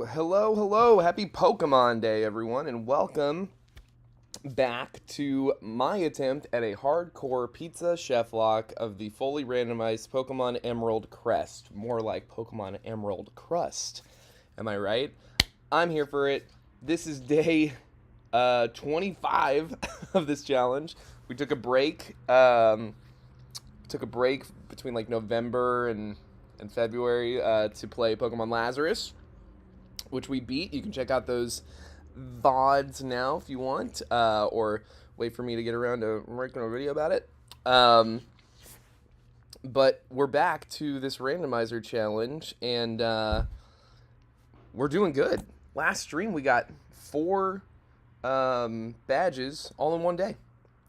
Hello, happy Pokemon Day, everyone, and welcome back to my attempt at a hardcore PizzaChefLocke of the fully randomized Pokemon Emerald Crest. More like Pokemon Emerald Crust. Am I right? I'm here for it. This is day 25 of this challenge. We took a break. Between like November and February to play Pokemon Lazarus, which we beat. You can check out those VODs now if you want, or wait for me to get around to making a video about it. But we're back to this randomizer challenge, and we're doing good. Last stream we got 4 badges all in one day,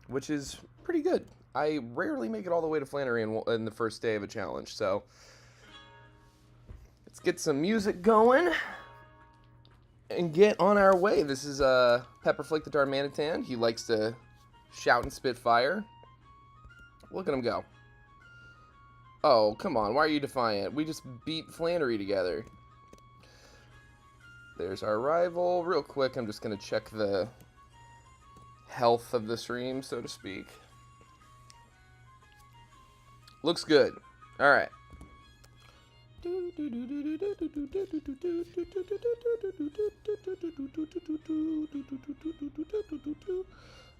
which is pretty good. I rarely make it all the way to Flannery in the first day of a challenge, so let's get some music going and get on our way. This is Pepperflick the Darmanitan. He likes to shout and spit fire. Look at him go. Oh, come on. Why are you defiant? We just beat Flannery together. There's our rival. Real quick, I'm just going to check the health of the stream, so to speak. Looks good. All right.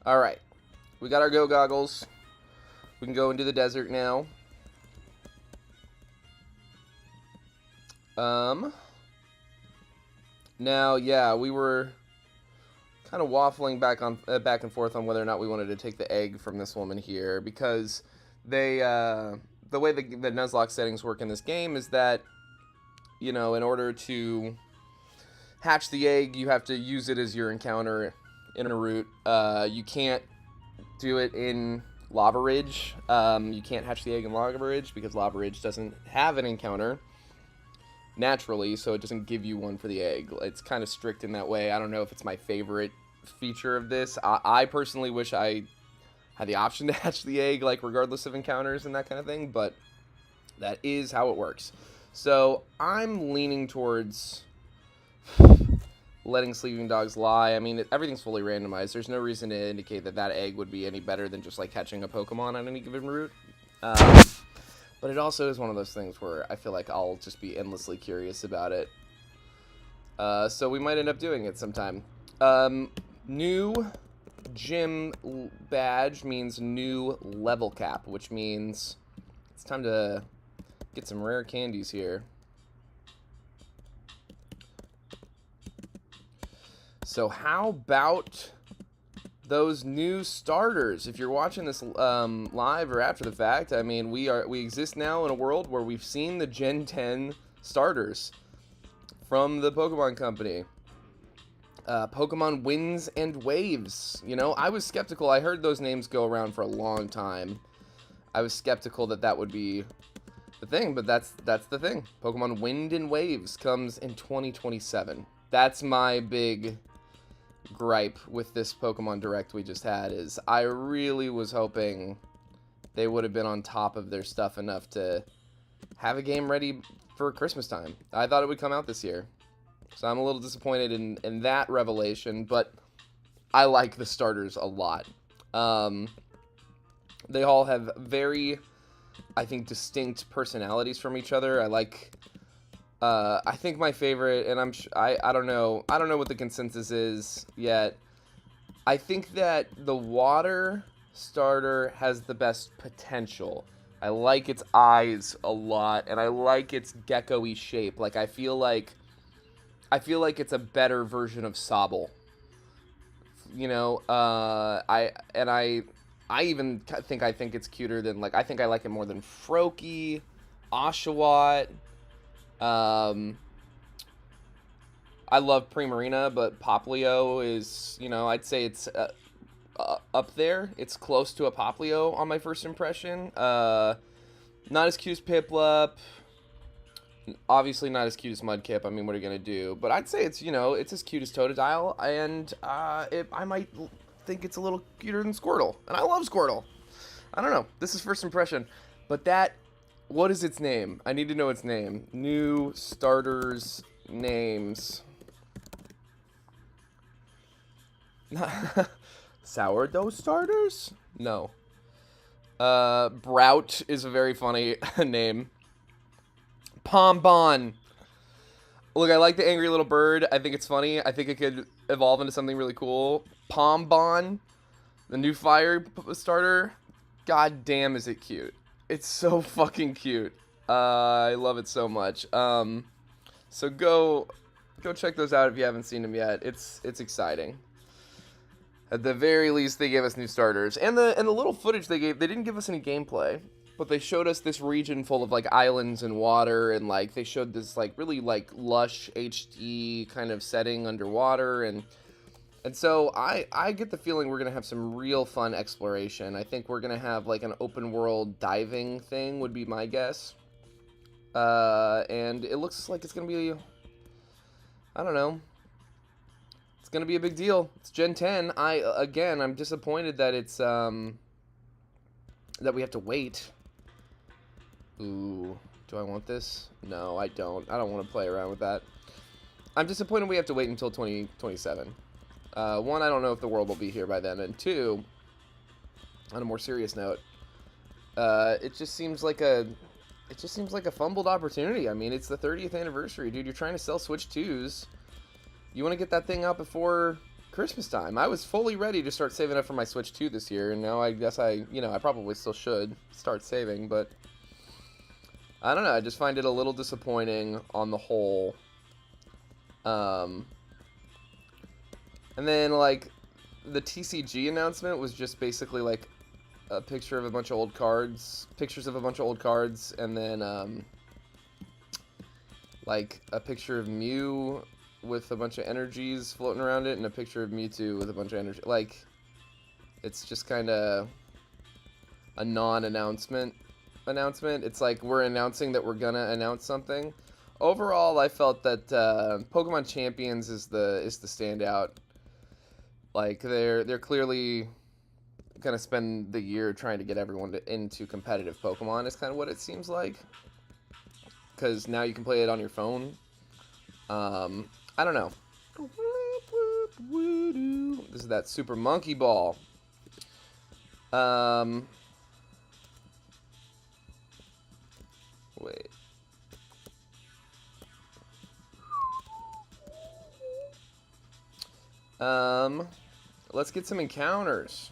All right. We got our go goggles. We can go into the desert now. Now, yeah, we were kind of waffling back and forth on whether or not we wanted to take the egg from this woman here, because they the way the Nuzlocke settings work in this game is that, you know, in order to hatch the egg, you have to use it as your encounter in a route. You can't do it in Lava Ridge. You can't hatch the egg in Lava Ridge because Lava Ridge doesn't have an encounter naturally, so it doesn't give you one for the egg. It's kind of strict in that way. I don't know if it's my favorite feature of this. I personally wish I had the option to hatch the egg, like, regardless of encounters and that kind of thing, but that is how it works. So I'm leaning towards letting sleeping dogs lie. I mean, everything's fully randomized. There's no reason to indicate that egg would be any better than just, like, catching a Pokemon on any given route. But it also is one of those things where I feel like I'll just be endlessly curious about it. So we might end up doing it sometime. New gym badge means new level cap, which means it's time to get some rare candies here. So how about those new starters? If you're watching this live or after the fact, I mean, we exist now in a world where we've seen the Gen 10 starters from the Pokemon Company. Pokemon Winds and Waves. You know, I was skeptical. I heard those names go around for a long time. I was skeptical that would be the thing, but that's the thing. Pokemon Wind and Waves comes in 2027. That's my big gripe with this Pokemon Direct we just had, is I really was hoping they would have been on top of their stuff enough to have a game ready for Christmas time. I thought it would come out this year. So I'm a little disappointed in that revelation, but I like the starters a lot. They all have very, I think, distinct personalities from each other. I think my favorite, and I don't know what the consensus is yet. I think that the water starter has the best potential. I like its eyes a lot, and I like its gecko-y shape. Like, I feel like it's a better version of Sobble. You know, I even think it's cuter than, like, I think I like it more than Froakie, Oshawott. I love Primarina, but Poplio is, you know, I'd say it's up there. It's close to a Poplio on my first impression. Not as cute as Piplup. Obviously not as cute as Mudkip. I mean, what are you going to do? But I'd say it's, you know, it's as cute as Totodile, and I might think it's a little cuter than Squirtle. And I love Squirtle. I don't know. This is first impression. But that, what is its name? I need to know its name. New starters names. Sourdough starters? No. Brout is a very funny name. Pombon. Look, I like the angry little bird. I think it's funny. I think it could evolve into something really cool. Pombon, the new fire starter. God damn, is it cute. It's so fucking cute. I love it so much. So go check those out if you haven't seen them yet. It's exciting. At the very least, they gave us new starters. And the little footage they gave, they didn't give us any gameplay. But they showed us this region full of, like, islands and water. And, like, they showed this, like, really, like, lush HD kind of setting underwater. And so I get the feeling we're going to have some real fun exploration. I think we're going to have, like, an open world diving thing would be my guess. And it looks like it's going to be, I don't know. It's going to be a big deal. It's Gen 10. I'm disappointed that it's, that we have to wait. Ooh, do I want this? No, I don't. I don't want to play around with that. I'm disappointed we have to wait until 2027. One, I don't know if the world will be here by then. And two, on a more serious note, it just seems like a fumbled opportunity. I mean, it's the 30th anniversary, dude. You're trying to sell Switch 2s. You want to get that thing out before Christmas time. I was fully ready to start saving up for my Switch 2 this year, and now I guess I probably still should start saving, but I don't know. I just find it a little disappointing on the whole. And then, like, the TCG announcement was just basically, like, a picture of a bunch of old cards, and then, like, a picture of Mew with a bunch of energies floating around it, and a picture of Mewtwo with a bunch of energy. Like, it's just kind of a non-announcement. It's like we're announcing that we're gonna announce something. Overall, I felt that Pokemon Champions is the standout. Like, they're clearly gonna spend the year trying to get everyone into competitive Pokemon. Is kind of what it seems like. Because now you can play it on your phone. I don't know. This is that Super Monkey Ball. Wait. Let's get some encounters.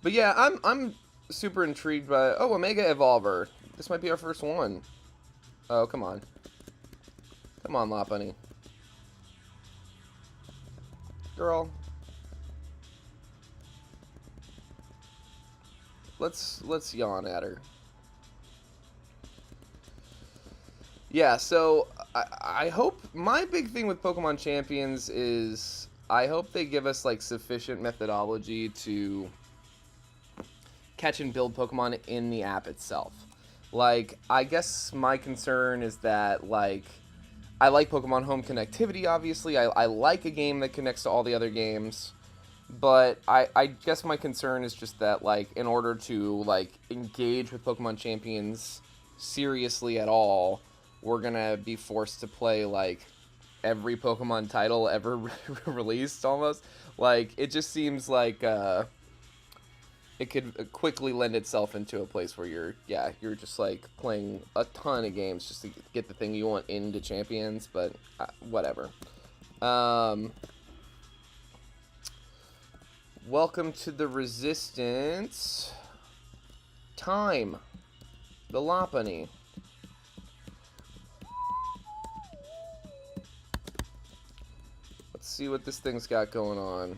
But yeah, I'm super intrigued by... Oh, Omega Evolver. This might be our first one. Oh, come on. Come on, Lopunny. Girl. Let's yawn at her. Yeah, so I hope... My big thing with Pokemon Champions is I hope they give us, like, sufficient methodology to catch and build Pokemon in the app itself. Like, I guess my concern is that, like, I like Pokemon Home connectivity, obviously. I like a game that connects to all the other games. But I guess my concern is just that, like, in order to, like, engage with Pokemon Champions seriously at all, we're gonna be forced to play, like, every Pokemon title ever released, almost. Like, it just seems like, it could quickly lend itself into a place where you're just, like, playing a ton of games just to get the thing you want into Champions, but whatever. Welcome to the Resistance. Time. The Lopunny. Let's see what this thing's got going on.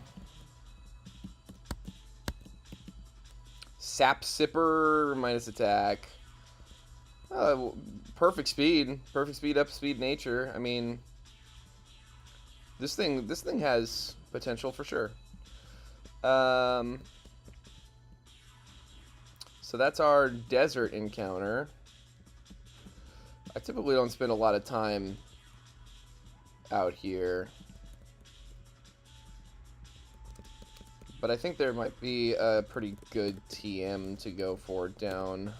Sap Sipper, minus attack. Perfect speed. Perfect speed, up speed, nature. I mean, this thing has potential for sure. So that's our desert encounter. I typically don't spend a lot of time out here, but I think there might be a pretty good TM to go for down.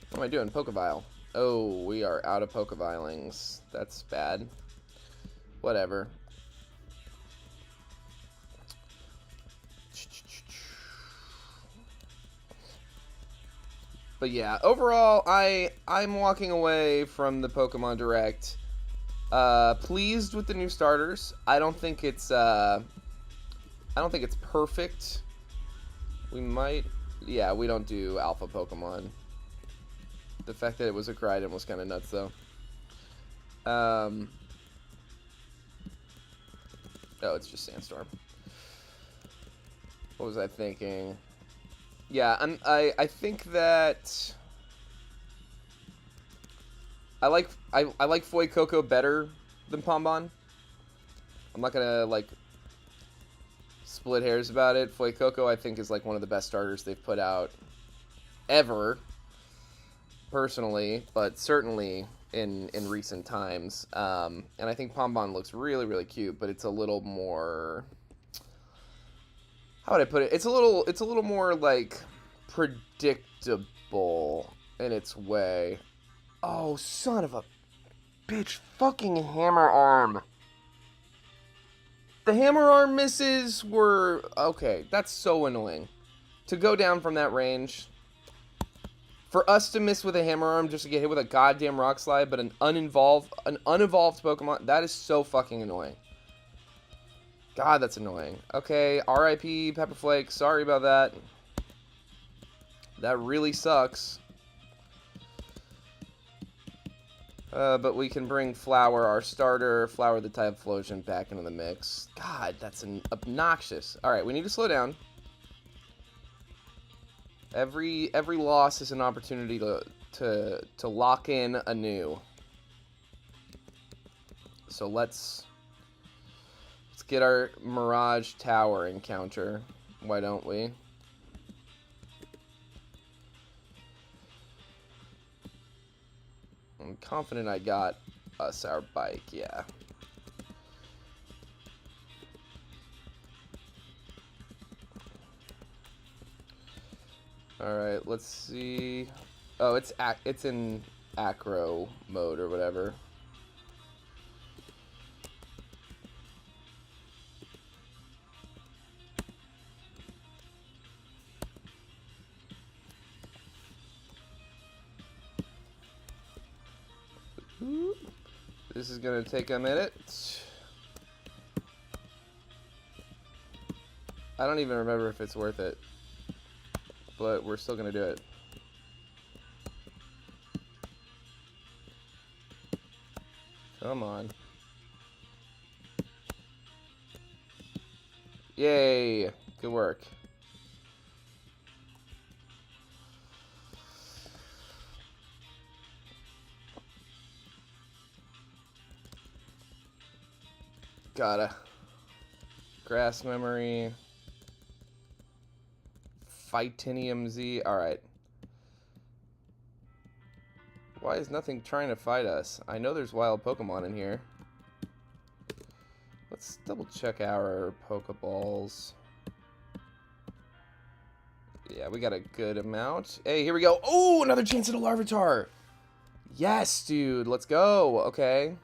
What am I doing? Pokeball. Oh, we are out of Pokevilings. That's bad. Whatever. But yeah, overall, I'm walking away from the Pokemon Direct pleased with the new starters. I don't think it's perfect. We might, yeah, we don't do Alpha Pokemon. The fact that it was a Groudon was kind of nuts, though. Oh, it's just Sandstorm. What was I thinking? Yeah, I think that I like Fuecoco better than Pombon. I'm not gonna like split hairs about it. Fuecoco I think is like one of the best starters they've put out ever, personally, but certainly in recent times. And I think Pombon looks really, really cute, but it's a little more, how would I put it? It's a little more like predictable in its way. Oh, son of a bitch! Fucking Hammer Arm. The Hammer Arm misses were okay. That's so annoying. To go down from that range, for us to miss with a Hammer Arm just to get hit with a goddamn Rock Slide, but an unevolved Pokemon, that is so fucking annoying. God, that's annoying. Okay, R.I.P. Pepperflake. Sorry about that. That really sucks. But we can bring Flower, our starter, Flower the Typhlosion, back into the mix. God, that's obnoxious. Alright, we need to slow down. Every loss is an opportunity to lock in anew. So let's get our Mirage Tower encounter. Why don't we? I'm confident I got us our bike, yeah. Alright, let's see. Oh, it's in acro mode or whatever. This is gonna take a minute. I don't even remember if it's worth it, but we're still gonna do it. Come on. Yay! Good work. Gotta. Grass memory. Fightinium Z. Alright. Why is nothing trying to fight us? I know there's wild Pokemon in here. Let's double check our Pokeballs. Yeah, we got a good amount. Hey, here we go. Oh, another chance at a Larvitar. Yes, dude. Let's go. Okay.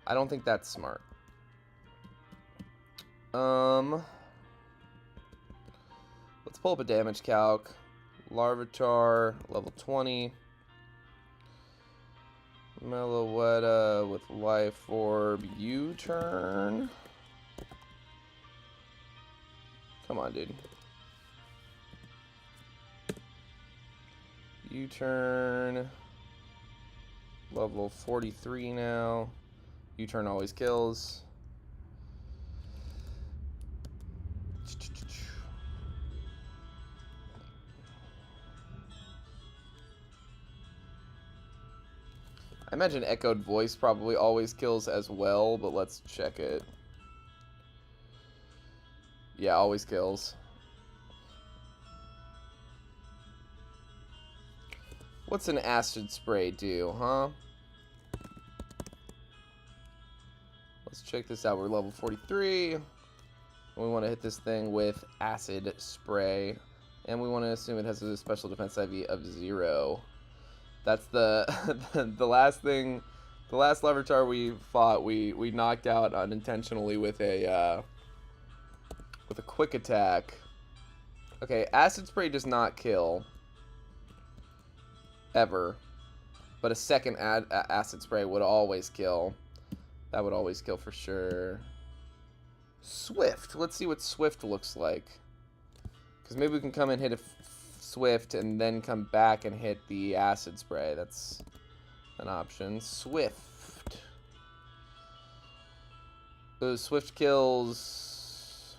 I don't think that's smart. Let's pull up a damage calc. Larvitar, level 20. Meloetta with Life Orb. U-turn. Come on, dude. U-turn. Level 43 now. U-turn always kills. I imagine Echoed Voice probably always kills as well, but let's check it. Yeah, always kills. What's an Acid Spray do, huh? Let's check this out. We're level 43. We want to hit this thing with Acid Spray. And we want to assume it has a special defense IV of 0. That's the the last thing, the last Larvitar we fought. We knocked out unintentionally with a quick attack. Okay, Acid Spray does not kill ever, but a second Acid Spray would always kill. That would always kill for sure. Swift. Let's see what Swift looks like. Because maybe we can come and hit a Swift and then come back and hit the Acid Spray. That's an option. Swift. Those Swift kills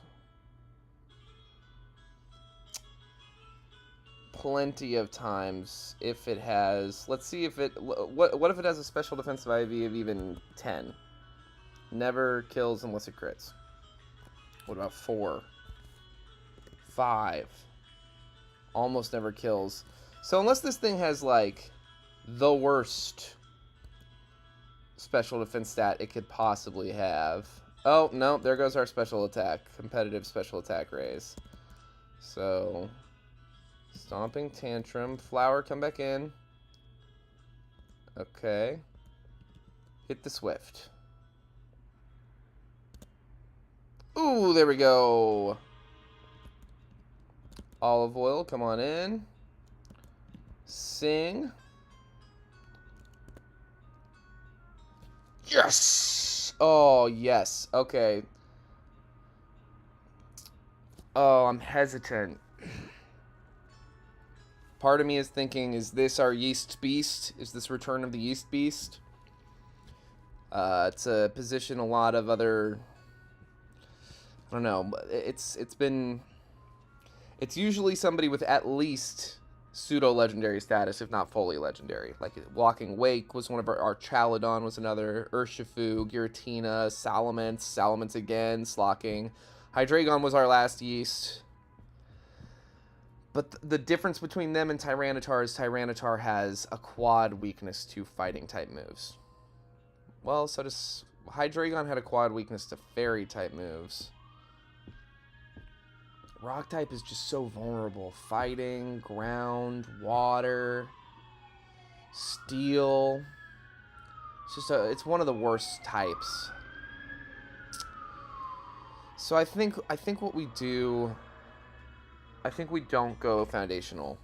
plenty of times if it has... Let's see if it... What if it has a special defensive IV of even 10? Never kills unless it crits. What about 4? 5. Almost never kills. So unless this thing has, like, the worst special defense stat it could possibly have. Oh, no, there goes our special attack. Competitive special attack raise. So, Stomping Tantrum. Flower, come back in. Okay. Hit the Swift. Ooh, there we go. Olive Oil, come on in. Sing. Yes! Oh, yes. Okay. Oh, I'm hesitant. Part of me is thinking, is this our Yeast Beast? Is this Return of the Yeast Beast? It's a position a lot of other... I don't know. It's usually somebody with at least pseudo-legendary status, if not fully legendary. Like, Walking Wake was one of our Chaladon was another, Urshifu, Giratina, Salamence again, Slaking. Hydreigon was our last Yeast. But the difference between them and Tyranitar is Tyranitar has a quad weakness to fighting-type moves. Well, so does... Hydreigon had a quad weakness to fairy-type moves. Rock type is just so vulnerable. Fighting, ground, water, steel. It's just it's one of the worst types. So I think what we do, I think we don't go foundational,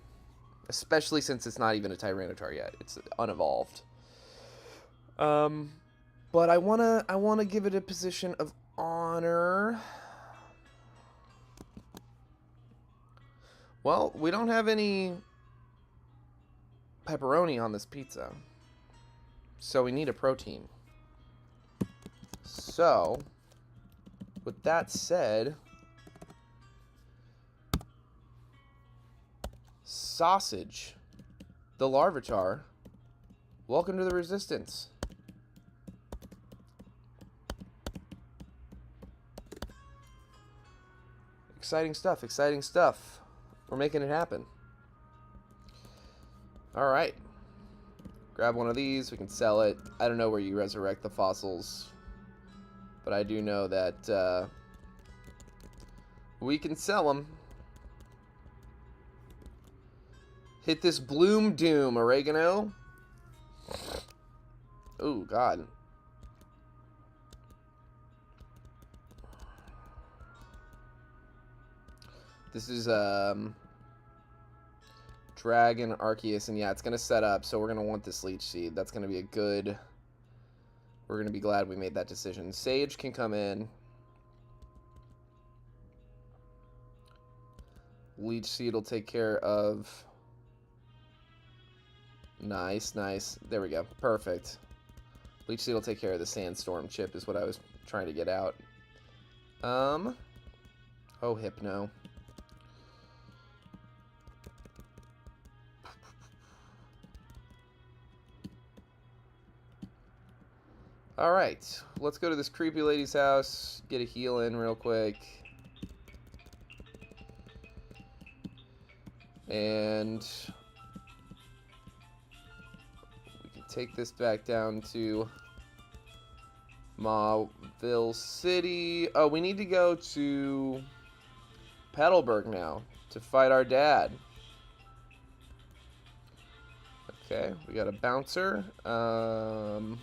especially since it's not even a Tyranitar yet. It's unevolved. But I wanna give it a position of honor. Well, we don't have any pepperoni on this pizza, so we need a protein. So, with that said, Sausage, the Larvitar, welcome to the Resistance. Exciting stuff, exciting stuff. We're making it happen. Alright. Grab one of these. We can sell it. I don't know where you resurrect the fossils. But I do know that we can sell them. Hit this Bloom Doom, Oregano. Oh, God. This is Dragon, Arceus, and yeah, it's going to set up, so we're going to want this Leech Seed. That's going to be a good... We're going to be glad we made that decision. Sage can come in. Leech Seed will take care of... Nice, nice. There we go. Perfect. Leech Seed will take care of the Sandstorm chip is what I was trying to get out. Oh, Hypno. Alright, let's go to this creepy lady's house, get a heal in real quick. And we can take this back down to Mauville City. Oh, we need to go to Petalburg now. to fight our dad. Okay, we got a bouncer. I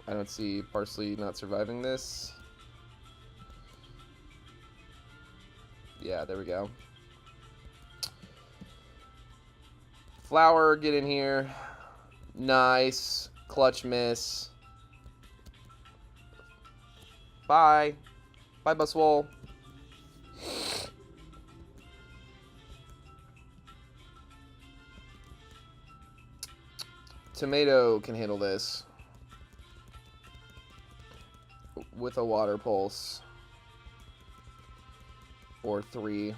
don't see Parsley not surviving this. Yeah, there we go. Flower, get in here. Nice. Clutch miss. Bye. Bye, Buswole. Tomato can handle this with a water pulse or 3.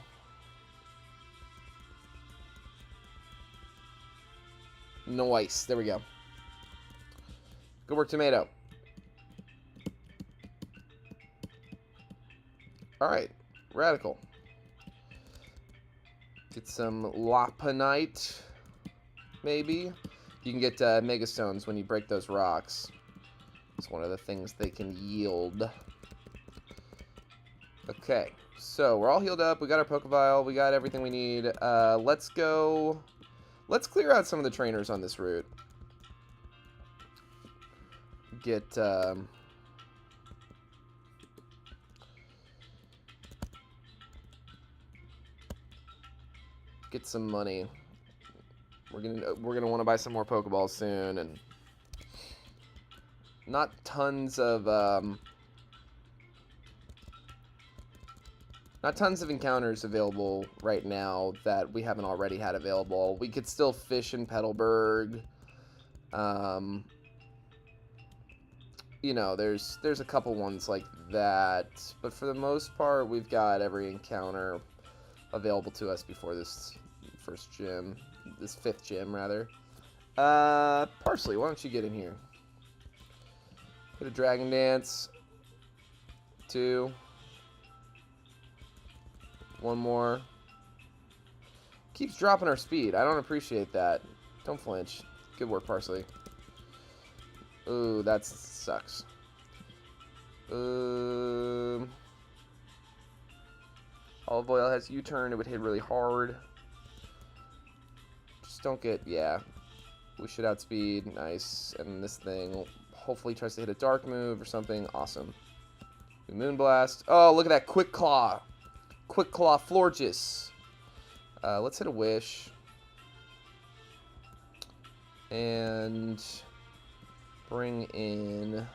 Nice. There we go. Good work, Tomato. Alright. Radical. Get some Lopunite, maybe. You can get Megastones when you break those rocks. It's one of the things they can yield. Okay. So, we're all healed up. We got our Pokeball. We got everything we need. Let's go... Let's clear out some of the trainers on this route. Get some money. We're gonna want to buy some more Pokeballs soon, and not tons of encounters available right now that we haven't already had available. We could still fish in Petalburg. You know, there's a couple ones like that, but for the most part, we've got every encounter available to us before this first gym, this 5th gym rather. Parsley, why don't you get in here? Hit a Dragon Dance. 2. 1 more. Keeps dropping our speed. I don't appreciate that. Don't flinch. Good work, Parsley. Ooh, that sucks. Olive Oil has U-turn. It would hit really hard. Just don't get... Yeah. We should outspeed. Nice. And this thing hopefully tries to hit a dark move or something. Awesome. Moonblast. Oh, look at that. Quick Claw. Quick Claw Florges. Let's hit a Wish. And... bring in...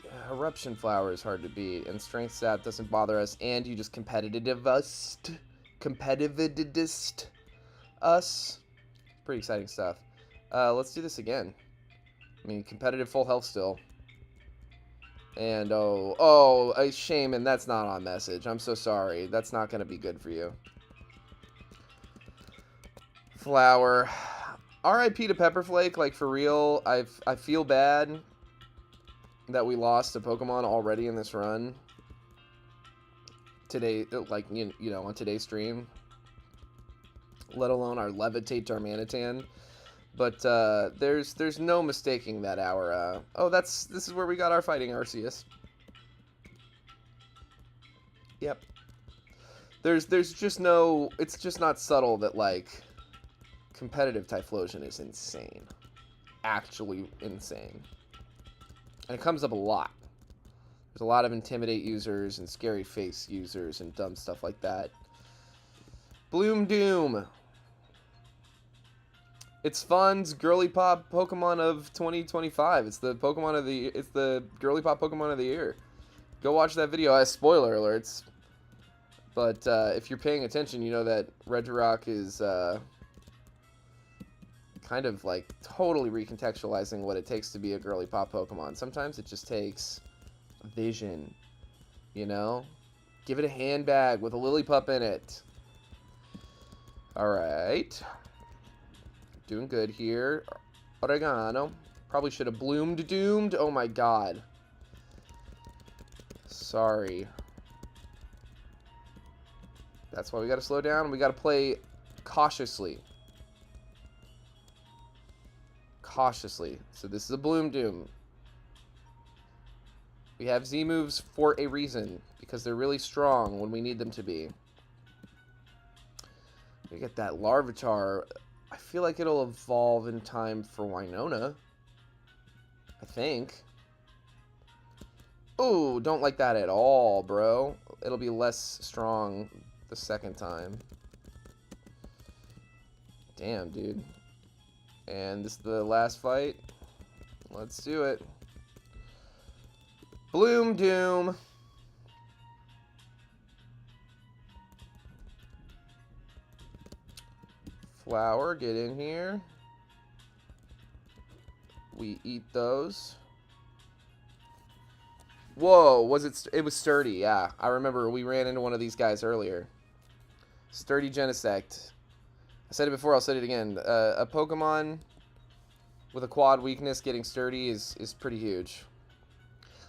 Yeah, Eruption Flower is hard to beat, and Strength Sap doesn't bother us, and you just competitivist us. Pretty exciting stuff. Let's do this again. I mean, competitive full health still. And, Shaman, that's not on message. I'm so sorry. That's not going to be good for you. Flower. R.I.P. to Pepperflake, like, for real. I feel bad that we lost a Pokemon already in this run. Today, like, you know, on today's stream. Let alone our Levitate Darmanitan. But, there's no mistaking that our, this is where we got our Fighting Arceus. Yep. There's just no, it's just not subtle that, like... competitive Typhlosion is insane. Actually insane. And it comes up a lot. There's a lot of Intimidate users and Scary Face users and dumb stuff like that. Bloom Doom. It's Fun's Girly Pop Pokemon of 2025. It's the Pokemon of the... It's the Girly Pop Pokemon of the year. Go watch that video as spoiler alerts. But if you're paying attention, you know that Regirock is... kind of like totally recontextualizing what it takes to be a girly pop Pokemon. Sometimes it just takes vision, you know? Give it a handbag with a Lillipup in it. Alright. Doing good here. Oregano. Probably should have bloomed doomed. Oh my god. Sorry. That's why we gotta slow down. We gotta play cautiously. Cautiously. So this is a Bloom Doom. We have Z moves for a reason, because they're really strong when we need them to be. We get that Larvitar. I feel like it'll evolve in time for Winona. I think. Oh, don't like that at all, bro. It'll be less strong the second time. Damn, dude. And this is the last fight. Let's do it. Bloom Doom. Flower, get in here. We eat those. Whoa, was it? It was sturdy, yeah. I remember we ran into one of these guys earlier. Sturdy Genesect. I said it before, I'll say it again. A Pokemon with a quad weakness getting sturdy is pretty huge.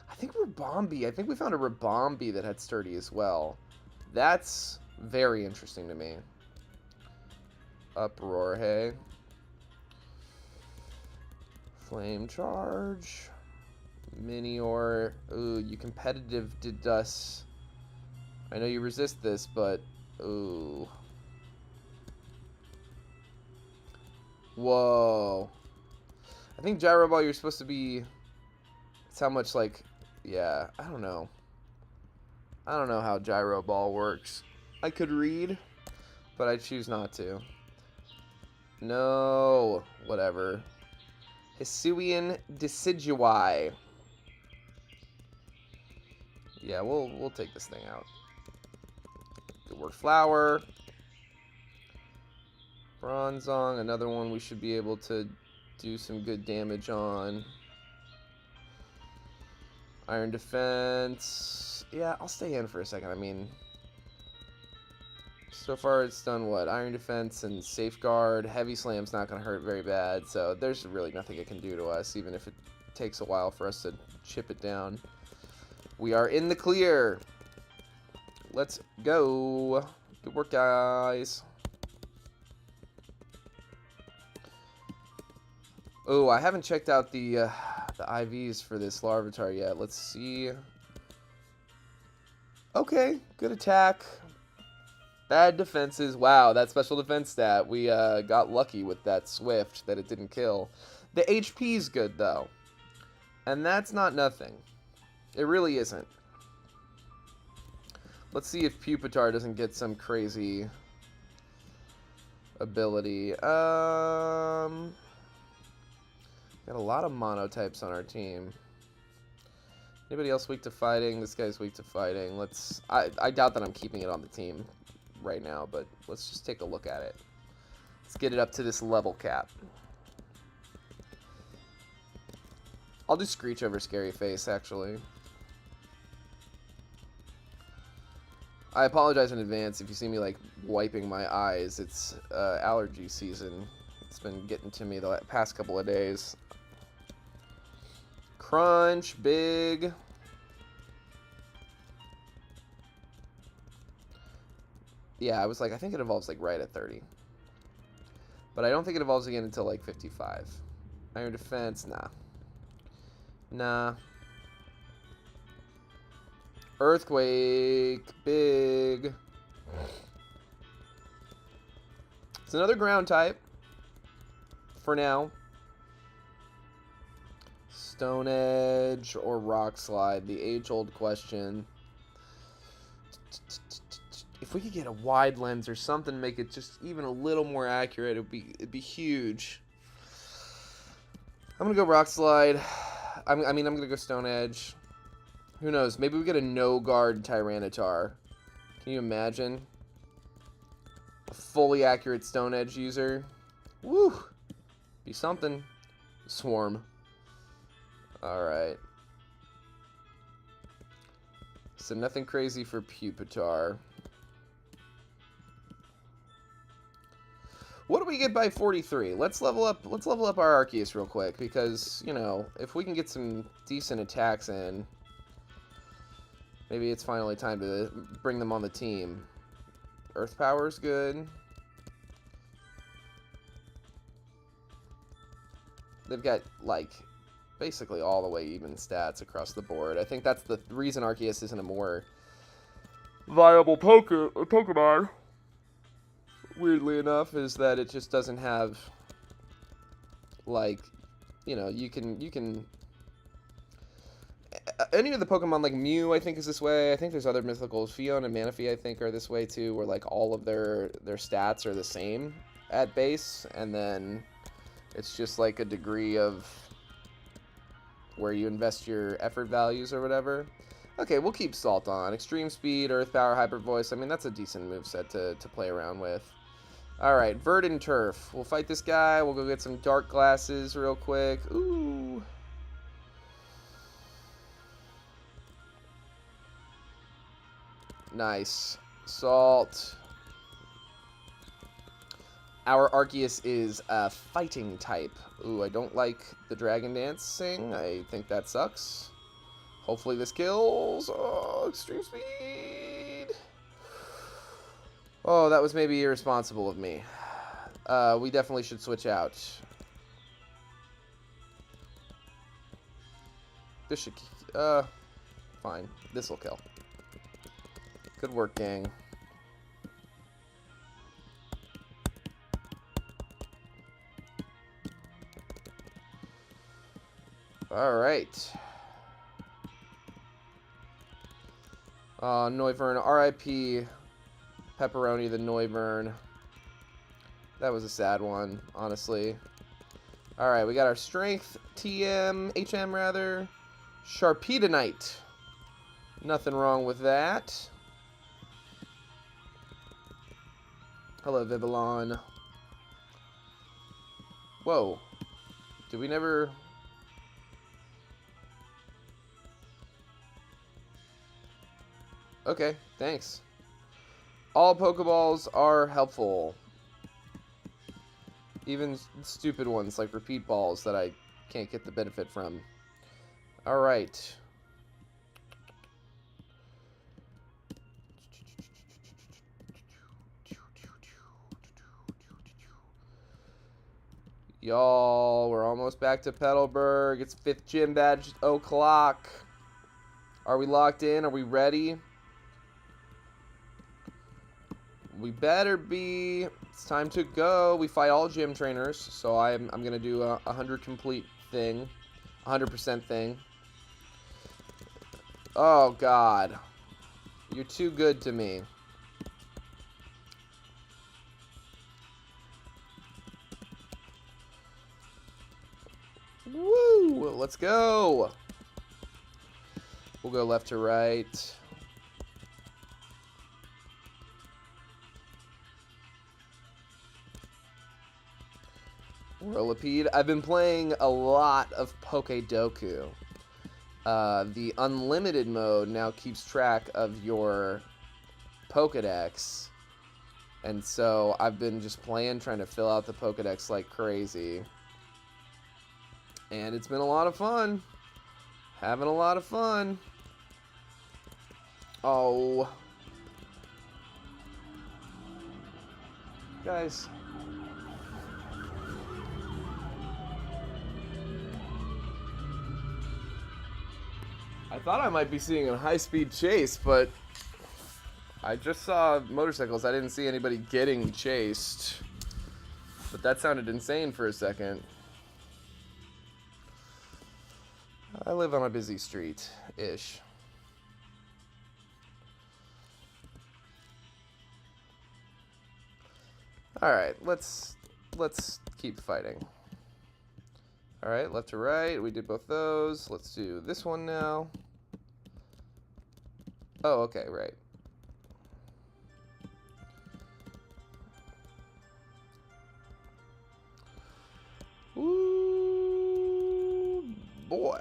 I think Rabombi. I think we found a Rabombi that had sturdy as well. That's very interesting to me. Uproar, hey. Flame Charge. Minior. Ooh, you competitive did us. I know you resist this, but ooh. Whoa. I think Gyro Ball, you're supposed to be. It's how much, like. Yeah, I don't know. I don't know how Gyro Ball works. I could read, but I choose not to. No. Whatever. Hisuian Decidui. Yeah, we'll take this thing out. Good work, Flower. Bronzong, another one we should be able to do some good damage on. Iron Defense. Yeah, I'll stay in for a second. I mean, so far it's done what? Iron Defense and Safeguard. Heavy Slam's not going to hurt very bad, so there's really nothing it can do to us, even if it takes a while for us to chip it down. We are in the clear. Let's go. Good work, guys. Oh, I haven't checked out the IVs for this Larvitar yet. Let's see. Okay, good attack. Bad defenses. Wow, that special defense stat. We got lucky with that Swift that it didn't kill. The HP's good, though. And that's not nothing. It really isn't. Let's see if Pupitar doesn't get some crazy ability. Got a lot of monotypes on our team. Anybody else weak to fighting? This guy's weak to fighting. I doubt that I'm keeping it on the team right now, but let's just take a look at it. Let's get it up to this level cap. I'll do Screech over Scary Face, actually. I apologize in advance if you see me, like, wiping my eyes. It's allergy season. It's been getting to me the past couple of days. Crunch, big. Yeah, I was like, I think it evolves, like, right at 30. But I don't think it evolves again until, like, 55. Iron Defense, nah. Nah. Earthquake, big. It's another ground type. For now. Stone Edge or Rock Slide, the age-old question. If we could get a wide lens or something to make it just even a little more accurate, it'd be huge. I'm gonna go Rock Slide. I'm gonna go Stone Edge. Who knows? Maybe we get a no-guard Tyranitar. Can you imagine? A fully accurate Stone Edge user. Woo! Be something. Swarm. Alright. So nothing crazy for Pupitar. What do we get by 43? Let's level up our Arceus real quick, because, you know, if we can get some decent attacks in, maybe it's finally time to bring them on the team. Earth Power's good. They've got, like, basically all the way even stats across the board. I think that's the reason Arceus isn't a more viable Pokemon, weirdly enough, is that it just doesn't have, like, you know, you can any of the Pokemon, like Mew, I think is this way. I think there's other mythicals. Fiona and Manaphy, I think, are this way too, where like all of their stats are the same at base, and then it's just like a degree of where you invest your effort values or whatever. Okay, we'll keep Salt on. Extreme Speed, Earth Power, Hyper Voice. I mean, that's a decent moveset to play around with. Alright, Verdant Turf. We'll fight this guy. We'll go get some Dark Glasses real quick. Ooh. Nice. Salt. Our Arceus is a fighting type. Ooh, I don't like the Dragon Dancing. I think that sucks. Hopefully this kills. Oh, Extreme Speed. Oh, that was maybe irresponsible of me. We definitely should switch out. This should... fine. This will kill. Good work, gang. Alright. Noivern. R.I.P. Pepperoni the Noivern. That was a sad one, honestly. Alright, we got our Strength, HM rather. Sharpedenite. Nothing wrong with that. Hello, Vivillon. Whoa. Did we never... Okay, thanks. All Pokeballs are helpful. Even stupid ones like repeat balls that I can't get the benefit from. Alright. Y'all, we're almost back to Petalburg. It's 5th gym badge o'clock. Are we locked in? Are we ready? We better be. It's time to go. We fight all gym trainers, so I'm gonna do a 100 complete thing, 100% thing. Oh God, you're too good to me. Woo! Let's go. We'll go left to right. Whirlipede. I've been playing a lot of Pokédoku. The unlimited mode now keeps track of your Pokédex. And so I've been just playing, trying to fill out the Pokédex like crazy. And it's been a lot of fun. Having a lot of fun. Oh. Guys. I thought I might be seeing a high-speed chase, but I just saw motorcycles. I didn't see anybody getting chased. But that sounded insane for a second. I live on a busy street-ish. Alright, let's keep fighting. Alright, left to right. We did both those. Let's do this one now. Oh, okay, right. Ooh, boy.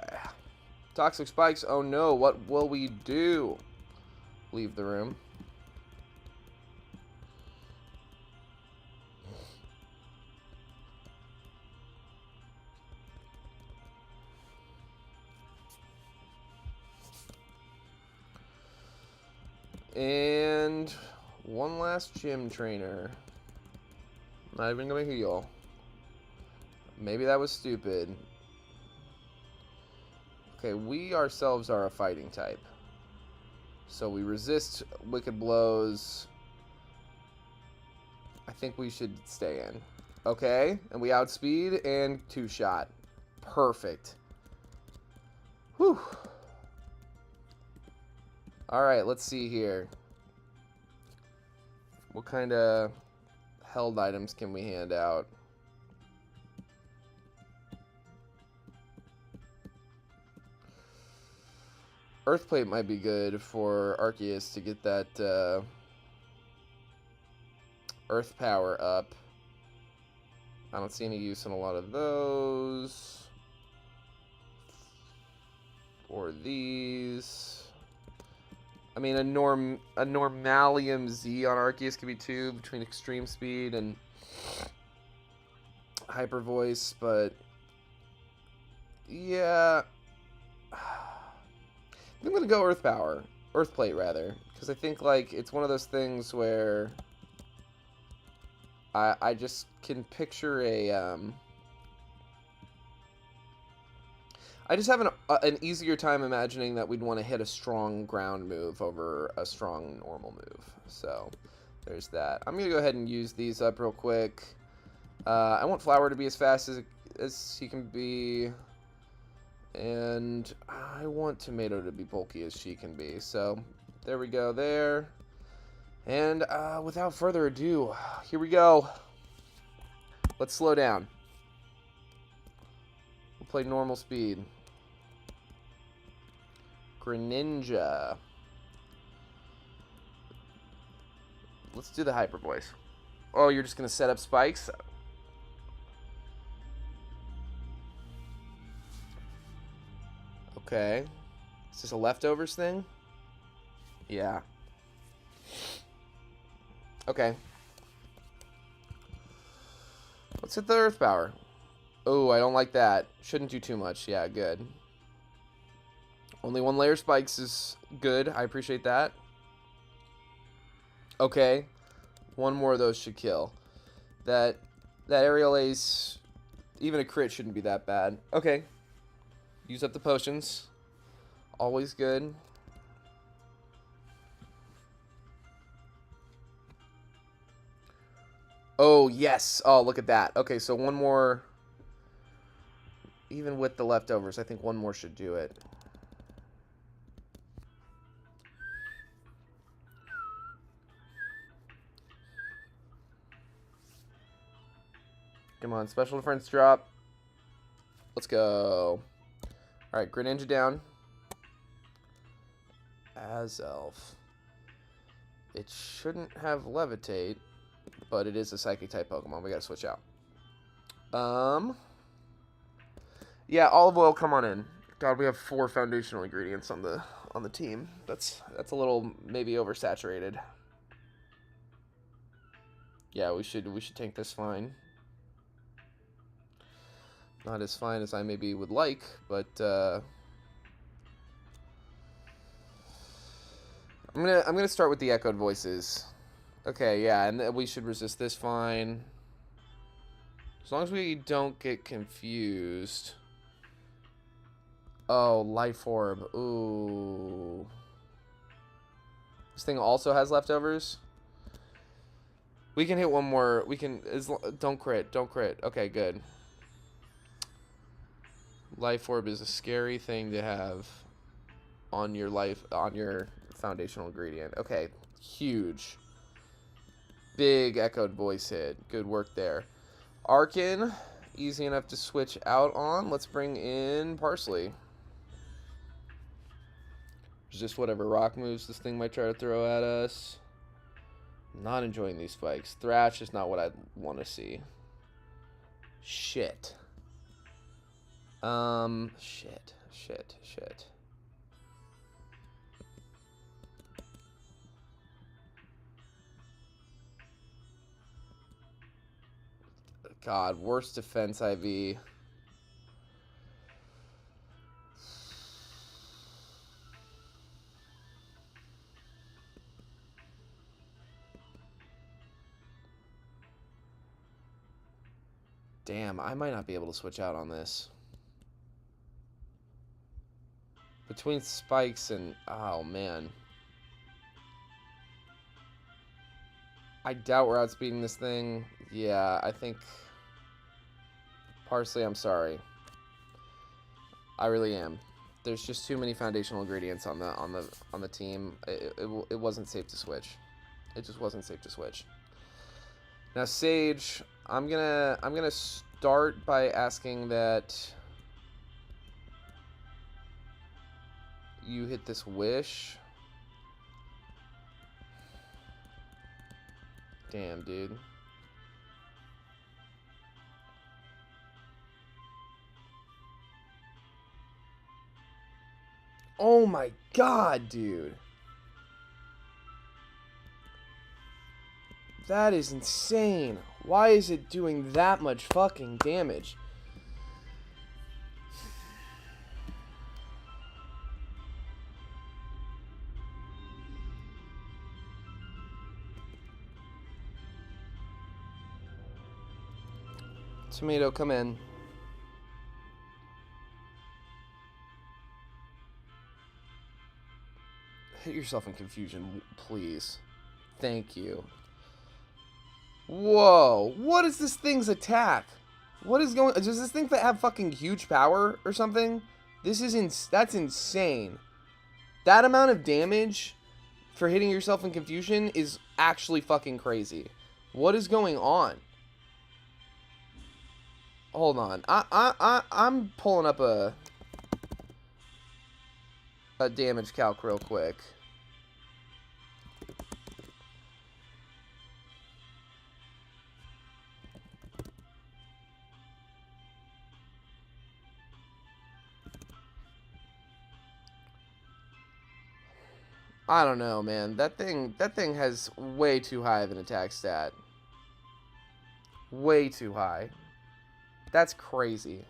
Toxic spikes. Oh no, what will we do? Leave the room. And one last gym trainer. Not even gonna heal. Maybe that was stupid. Okay, we ourselves are a fighting type. So we resist Wicked Blows. I think we should stay in. Okay, and we outspeed and two-shot. Perfect. Whew. Alright, let's see here. What kind of held items can we hand out? Earthplate might be good for Arceus to get that Earth power up. I don't see any use in a lot of those. Or these. I mean, a Normalium Z on Arceus could be 2 between Extreme Speed and Hyper Voice, but yeah. I'm gonna go Earth Power. Earth Plate, rather. Because I think, like, it's one of those things where I just can picture a, I just have an easier time imagining that we'd want to hit a strong ground move over a strong normal move. So, there's that. I'm gonna go ahead and use these up real quick. I want Flower to be as fast as he can be. And I want Tomato to be bulky as she can be. So, there we go there. And without further ado, here we go. Let's slow down. We'll play normal speed. Greninja. Let's do the Hyper Voice. Oh, you're just going to set up spikes? Okay. Is this a leftovers thing? Yeah. Okay. Let's hit the Earth Power. Oh, I don't like that. Shouldn't do too much. Yeah, good. Only 1 layer spikes is good. I appreciate that. Okay. 1 more of those should kill. That aerial ace, even a crit shouldn't be that bad. Okay. Use up the potions. Always good. Oh, yes. Oh, look at that. Okay, so 1 more. Even with the leftovers, I think 1 more should do it. Come on, special defense drop. Let's go. Alright, Greninja down. Azelf. It shouldn't have Levitate, but it is a Psychic type Pokemon. We gotta switch out. Yeah, olive oil, come on in. God, we have 4 foundational ingredients on the team. That's a little maybe oversaturated. Yeah, we should tank this fine. Not as fine as I maybe would like, but I'm gonna start with the echoed voices. Okay, yeah, and we should resist this fine. As long as we don't get confused. Oh, Life Orb. Ooh. This thing also has leftovers. We can hit 1 more. We can. Don't crit. Don't crit. Okay, good. Life Orb is a scary thing to have on your foundational ingredient. Okay, huge. Big echoed voice hit. Good work there. Arkin, easy enough to switch out on. Let's bring in Parsley. Just whatever rock moves this thing might try to throw at us. Not enjoying these spikes. Thrash is not what I want to see. Shit. Shit. God, worst defense IV. Damn, I might not be able to switch out on this. Between spikes and... Oh, man. I doubt we're outspeeding this thing. Yeah, I think... Parsley, I'm sorry. I really am. There's just too many foundational ingredients on the team. It wasn't safe to switch. It just wasn't safe to switch. Now, Sage, I'm gonna start by asking that you hit this wish. Damn, dude. Oh my god, dude. That is insane. Why is it doing that much fucking damage? Tomato, come in. Hit yourself in confusion, please. Thank you. Whoa, what is this thing's attack? What is going... Does this thing have fucking huge power or something? This is that's insane. That amount of damage for hitting yourself in confusion is actually fucking crazy. What is going on? Hold on. I'm pulling up a damage calc real quick. I don't know, man. That thing has way too high of an attack stat. Way too high. That's crazy.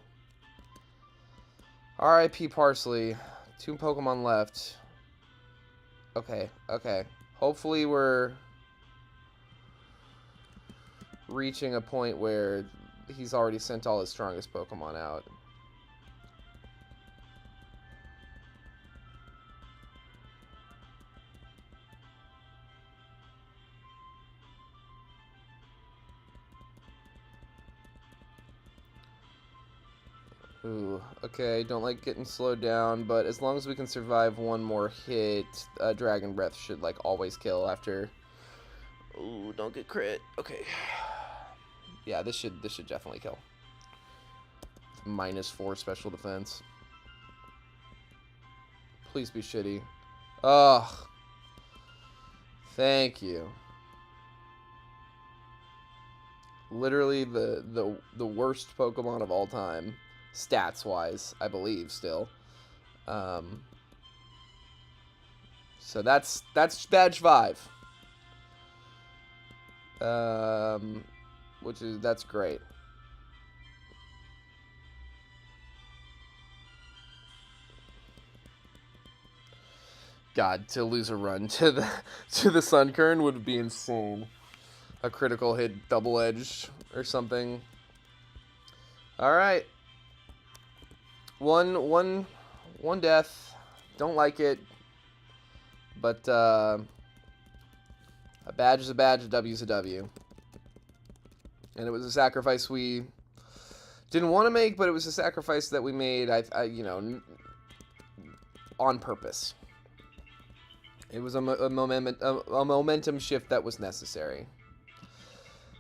R.I.P. Parsley. 2 Pokemon left. Okay, okay. Hopefully we're reaching a point where he's already sent all his strongest Pokemon out. Ooh, okay, don't like getting slowed down, but as long as we can survive one more hit, Dragon Breath should, like, always kill after... Ooh, don't get crit. Okay. Yeah, this should definitely kill. -4 special defense. Please be shitty. Ugh. Thank you. Literally the worst Pokemon of all time. Stats-wise, I believe, still. So that's badge 5. That's great. God, to lose a run to the Sunkern would be insane. A critical hit double edge or something. All right. One death. Don't like it. But a badge is a badge, a W is a W. And it was a sacrifice we didn't want to make, but it was a sacrifice that we made, you know, on purpose. It was a momentum shift that was necessary.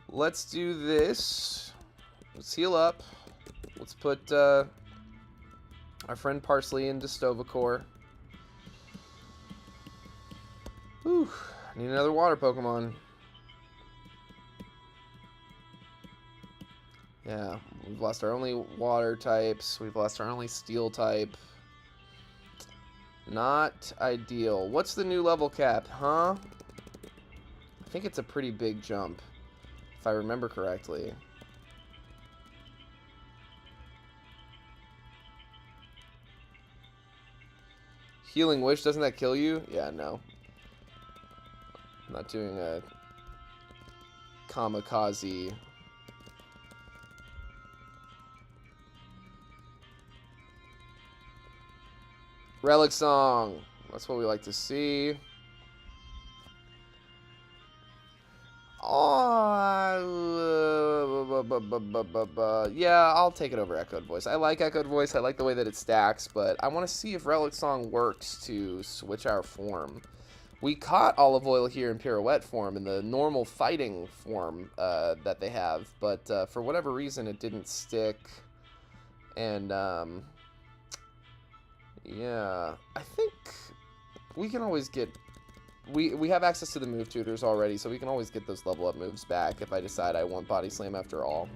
Let's do this. Let's heal up. Let's put our friend Parsley into Stovacor. Whew. Need another water Pokemon. Yeah, we've lost our only water types. We've lost our only steel type. Not ideal. What's the new level cap, huh? I think it's a pretty big jump, if I remember correctly. Healing Wish, doesn't that kill you? Yeah, no. I'm not doing a kamikaze. Relic Song. That's what we like to see. Oh, yeah, I'll take it over Echoed Voice. I like Echoed Voice. I like the way that it stacks, but I want to see if Relic Song works to switch our form. We caught Olive Oil here in Pirouette form, in the normal fighting form that they have, but for whatever reason it didn't stick. And, yeah, I think we can always get... We have access to the move tutors already, so we can always get those level up moves back if I decide I want Body Slam after all.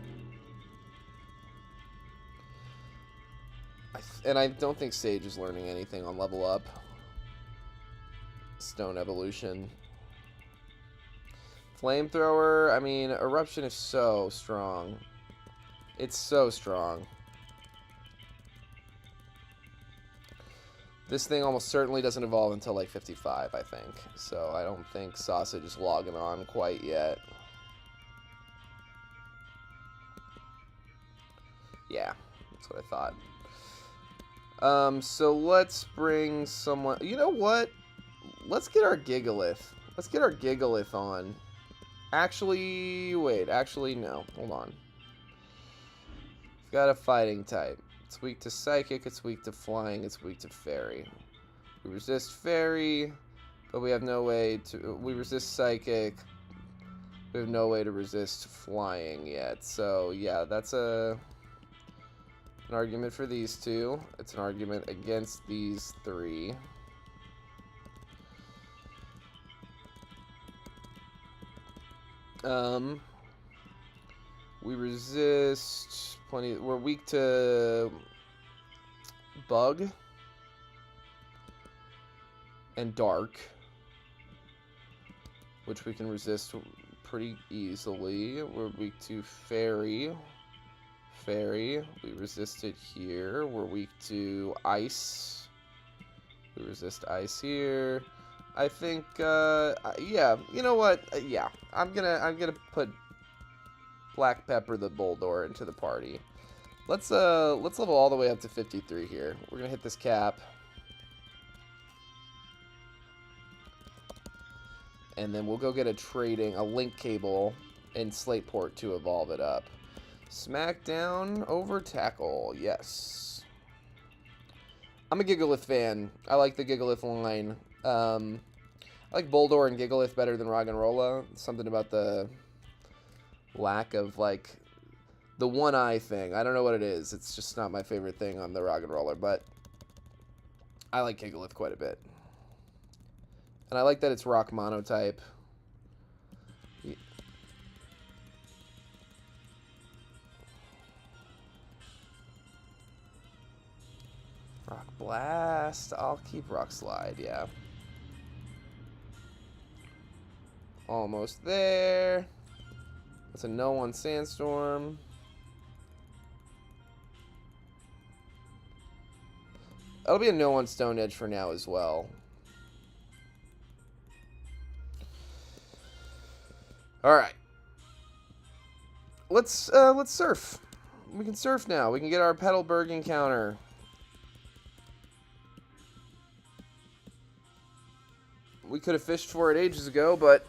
And I don't think Sage is learning anything on level up. Stone Evolution. Flamethrower, I mean, Eruption is so strong. It's so strong. This thing almost certainly doesn't evolve until like 55, I think. So I don't think Sausage is logging on quite yet. Yeah, that's what I thought. So let's bring someone... You know what? Let's get our Gigalith. Let's get our Gigalith on. Actually, wait. Actually, no. Hold on. We've got a fighting type. It's weak to Psychic, it's weak to Flying, it's weak to Fairy. We resist Fairy, but we have no way to... We resist Psychic. We have no way to resist Flying yet. So, yeah, that's an argument for these two. It's an argument against these three. We resist plenty. We're weak to Bug and Dark, which we can resist pretty easily. We're weak to Fairy. We resist it here. We're weak to Ice. We resist Ice here. I think, yeah, you know what? Yeah, I'm gonna put Black Pepper the Boldor into the party. Let's level all the way up to 53 here. We're gonna hit this cap. And then we'll go get a link cable in Slateport to evolve it up. Smackdown over Tackle, yes. I'm a Gigalith fan. I like the Gigalith line. I like Boldor and Gigalith better than Roggenrola. Something about the lack of, like, the one eye thing. I don't know what it is. It's just not my favorite thing on the Roggenrola, but I like Gigalith quite a bit. And I like that it's rock monotype. Rock Blast. I'll keep Rock Slide, yeah. Almost there. That's a no on Sandstorm. That'll be a no on Stone Edge for now as well. Alright. Let's surf. We can surf now. We can get our Petalburg encounter. We could have fished for it ages ago, but...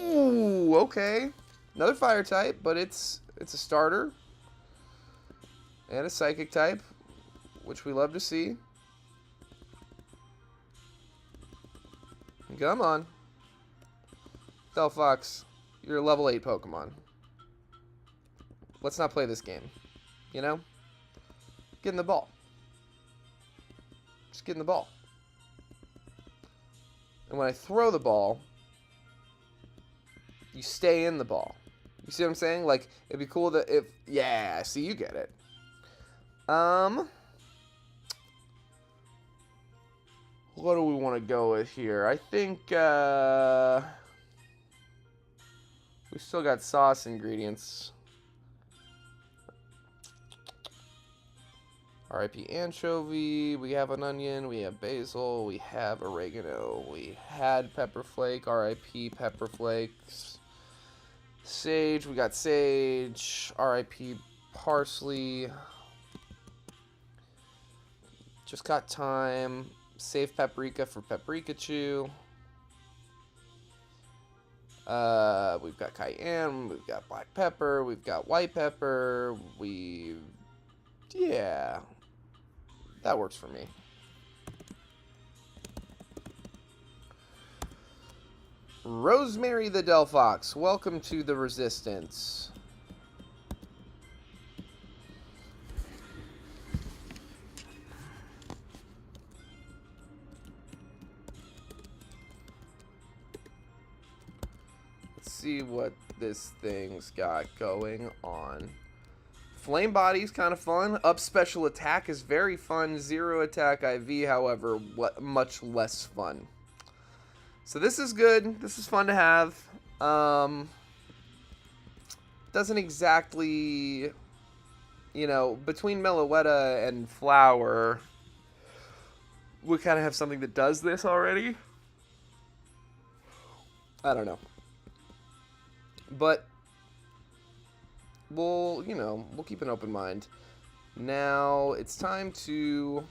Ooh, okay. Another fire type, but it's a starter. And a psychic type, which we love to see. Come on. Delphox, you're a level 8 Pokemon. Let's not play this game. You know? Get in the ball. Just get in the ball. And when I throw the ball, you stay in the ball. You see what I'm saying? Like, it'd be cool that if... Yeah, see, you get it. What do we want to go with here? I think, we still got sauce ingredients. RIP anchovy, we have an onion, we have basil, we have oregano, we had pepper flake, RIP pepper flakes. Sage, we got sage, RIP parsley. Just got thyme. save paprika for Paprikachu. We've got cayenne, we've got black pepper, we've got white pepper, yeah, that works for me. Rosemary the Delphox, welcome to the Resistance. Let's see what this thing's got going on. Flame Body's kind of fun. Up Special Attack is very fun. Zero Attack IV, however, much less fun. So this is good. This is fun to have. Doesn't exactly, you know, between Meloetta and Flower, we kind of have something that does this already. I don't know. But we'll keep an open mind. Now it's time to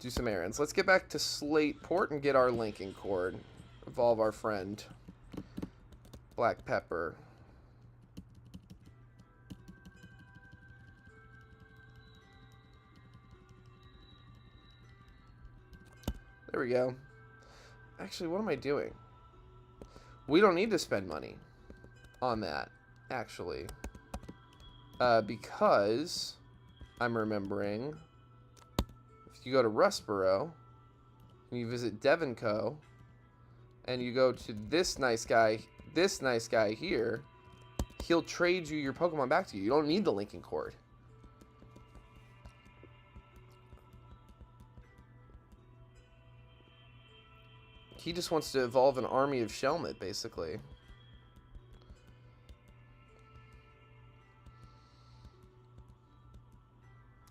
do some errands. Let's get back to Slateport and get our linking cord. Evolve our friend. Black Pepper. There we go. Actually, what am I doing? We don't need to spend money on that, actually. Because I'm remembering, if you go to Rustboro, and you visit Devonco, and you go to this nice guy here, he'll trade you your Pokemon back to you. You don't need the linking cord. He just wants to evolve an army of Shelmet, basically.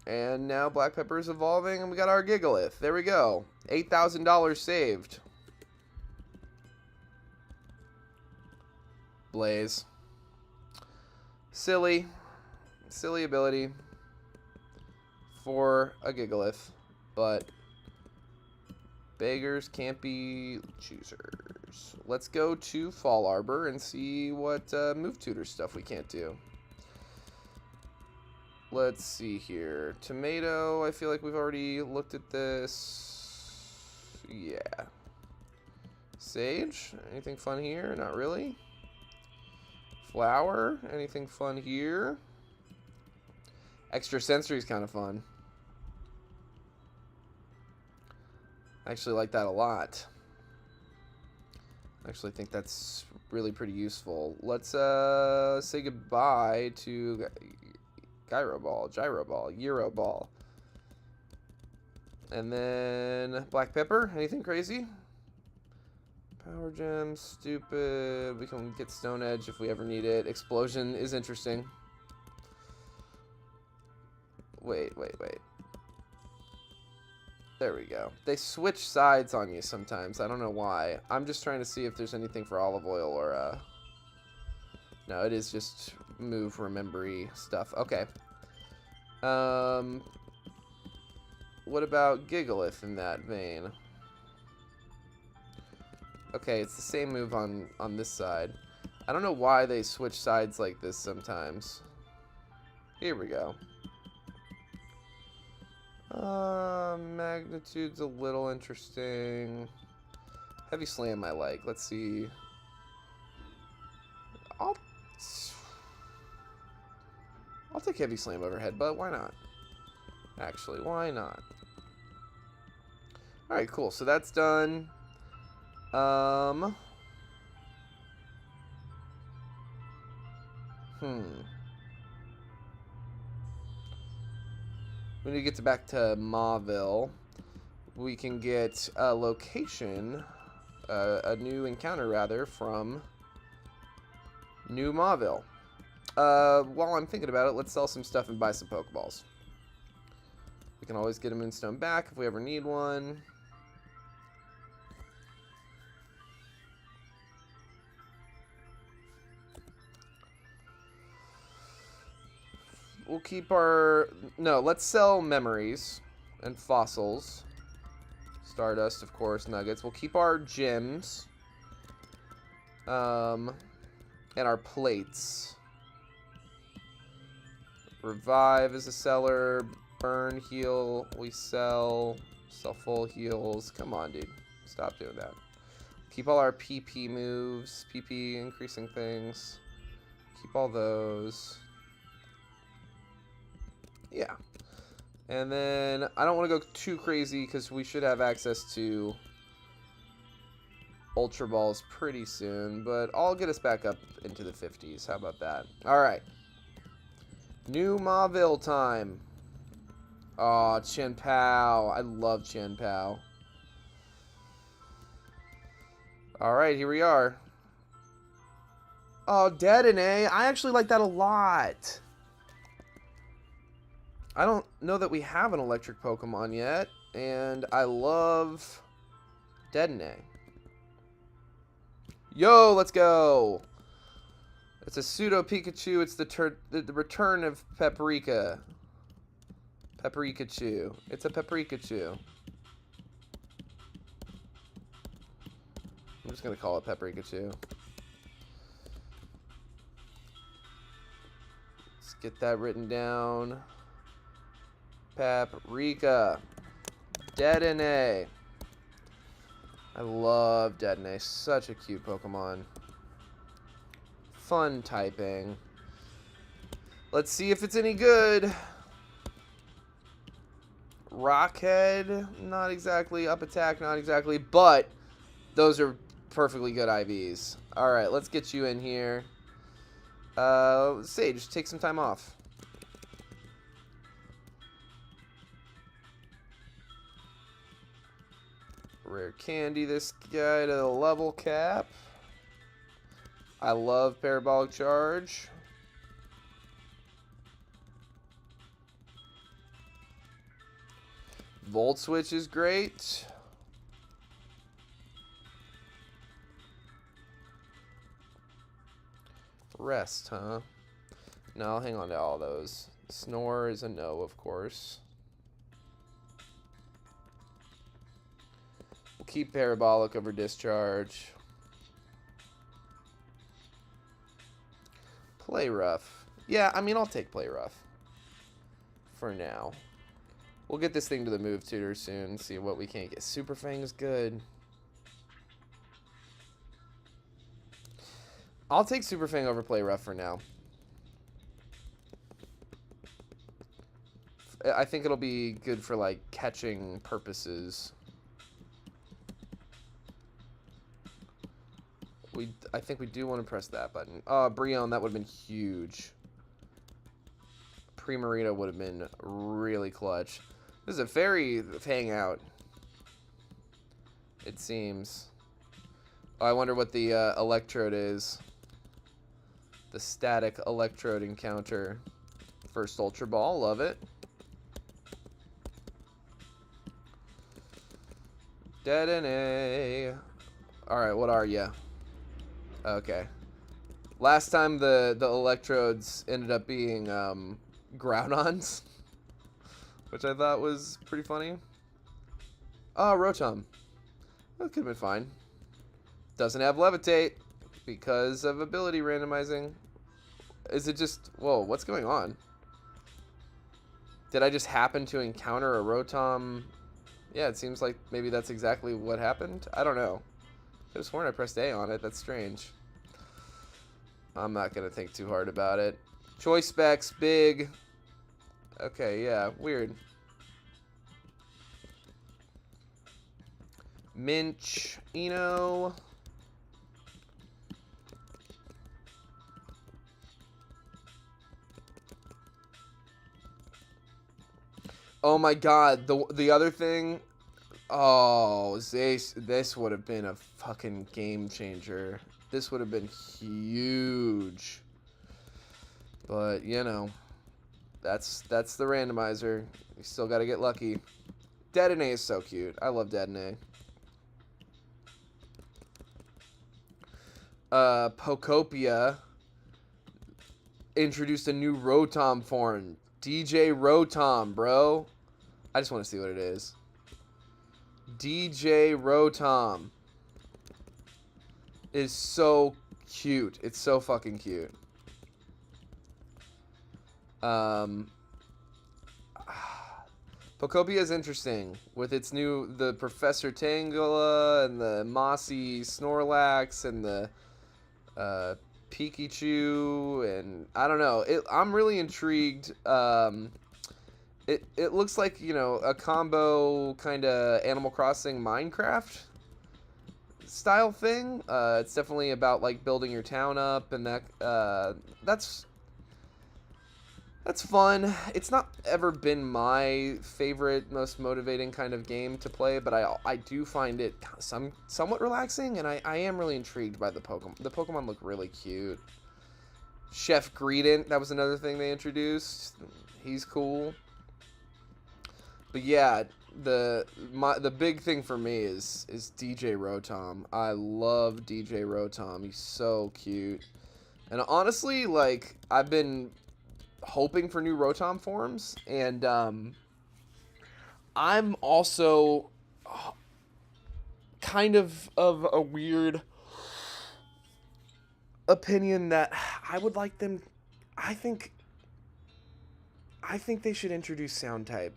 And now Black Pepper is evolving, and we got our Gigalith. There we go. $8,000 saved. Blaze. Silly ability for a Gigalith, but beggars can't be choosers. Let's go to Fall Arbor and see what move tutor stuff we can't do. Let's see here. Tomato, I feel like we've already looked at this. Yeah. Sage, anything fun here? Not really. Flower, anything fun here? Extra Sensory is kind of fun. I actually like that a lot. I actually think that's really pretty useful. Let's say goodbye to Gyro Ball, Euro Ball. And then Black Pepper, anything crazy? Power Gem, stupid. We can get Stone Edge if we ever need it. Explosion is interesting. Wait. There we go. They switch sides on you sometimes. I don't know why. I'm just trying to see if there's anything for Olive Oil or, no, it is just move remembery stuff. Okay. What about Gigalith in that vein? Okay, it's the same move on this side. I don't know why they switch sides like this sometimes. Here we go. Magnitude's a little interesting. Heavy Slam I like. Let's see. I'll take Heavy Slam over Headbutt. Why not? Actually, why not? Alright, cool. So that's done. We need to get back to Mauville. We can get a location, a new encounter rather, from New Mauville. While I'm thinking about it, let's sell some stuff and buy some Pokeballs. We can always get a Moonstone back if we ever need one. We'll keep our... No, let's sell memories and fossils. Stardust, of course, nuggets. We'll keep our gems. And our plates. Revive is a seller. Burn, heal, we sell. Sell full heals. Come on, dude. Stop doing that. Keep all our PP moves. PP increasing things. Keep all those. Yeah. And then I don't want to go too crazy because we should have access to Ultra Balls pretty soon. But I'll get us back up into the 50s. How about that? Alright. New Mauville time. Oh, Chen Pao. I love Chen Pao. Alright, here we are. Oh, Dedenne. I actually like that a lot. I don't know that we have an electric Pokemon yet. And I love Dedenne. Yo, let's go. It's a pseudo Pikachu. It's the return of Paprika. Paprikachu. It's a Paprikachu. I'm just going to call it Paprikachu. Let's get that written down. Paprika. Dedenne. I love Dedenne. Such a cute Pokemon. Fun typing. Let's see if it's any good. Rockhead, not exactly. Up attack, not exactly. But those are perfectly good IVs. Alright, let's get you in here. Sage, take some time off. Rare candy this guy to the level cap. I love Parabolic Charge. Volt Switch is great. Rest, huh? No, I'll hang on to all those. Snore is a no, of course. We'll keep Parabolic over Discharge. Play Rough. Yeah, I mean, I'll take Play Rough. For now. We'll get this thing to the move tutor soon. See what we can get. Super Fang's good. I'll take Super Fang over Play Rough for now. I think it'll be good for, like, catching purposes. I think we do want to press that button. Oh, Brionne, that would have been huge. Primarina would have been really clutch. This is a fairy hangout, it seems. Oh, I wonder what the electrode is. The static electrode encounter. First Ultra Ball, love it. Dedenne. Alright, what are ya? Okay. Last time the electrodes ended up being Groudons. Which I thought was pretty funny. Oh, Rotom. That could have been fine. Doesn't have Levitate because of ability randomizing. Is it just... Whoa, what's going on? Did I just happen to encounter a Rotom? Yeah, it seems like maybe that's exactly what happened. I don't know. I could have sworn I pressed A on it. That's strange. I'm not going to think too hard about it. Choice specs, big... Okay, yeah, weird. Minch, Eno. Oh my god, the other thing. Oh, this would have been a fucking game changer. This would have been huge. But, you know. That's the randomizer. You still got to get lucky. Dedenne is so cute. I love Dedenne. Pokopia introduced a new Rotom form. DJ Rotom, bro. I just want to see what it is. DJ Rotom is so cute. It's so fucking cute. Pokopia is interesting with its the Professor Tangela and the Mossy Snorlax and the Pikachu, and I don't know. I'm really intrigued. It looks like, you know, a combo kind of Animal Crossing Minecraft style thing. It's definitely about like building your town up, and that's fun. It's not ever been my favorite, most motivating kind of game to play, but I do find it somewhat relaxing, and I am really intrigued by the Pokemon. The Pokemon look really cute. Chef Greedent, that was another thing they introduced. He's cool. But yeah, the big thing for me is DJ Rotom. I love DJ Rotom. He's so cute. And honestly, like, I've been hoping for new Rotom forms, and I'm also kind of a weird opinion that I would like them. I think they should introduce Sound type.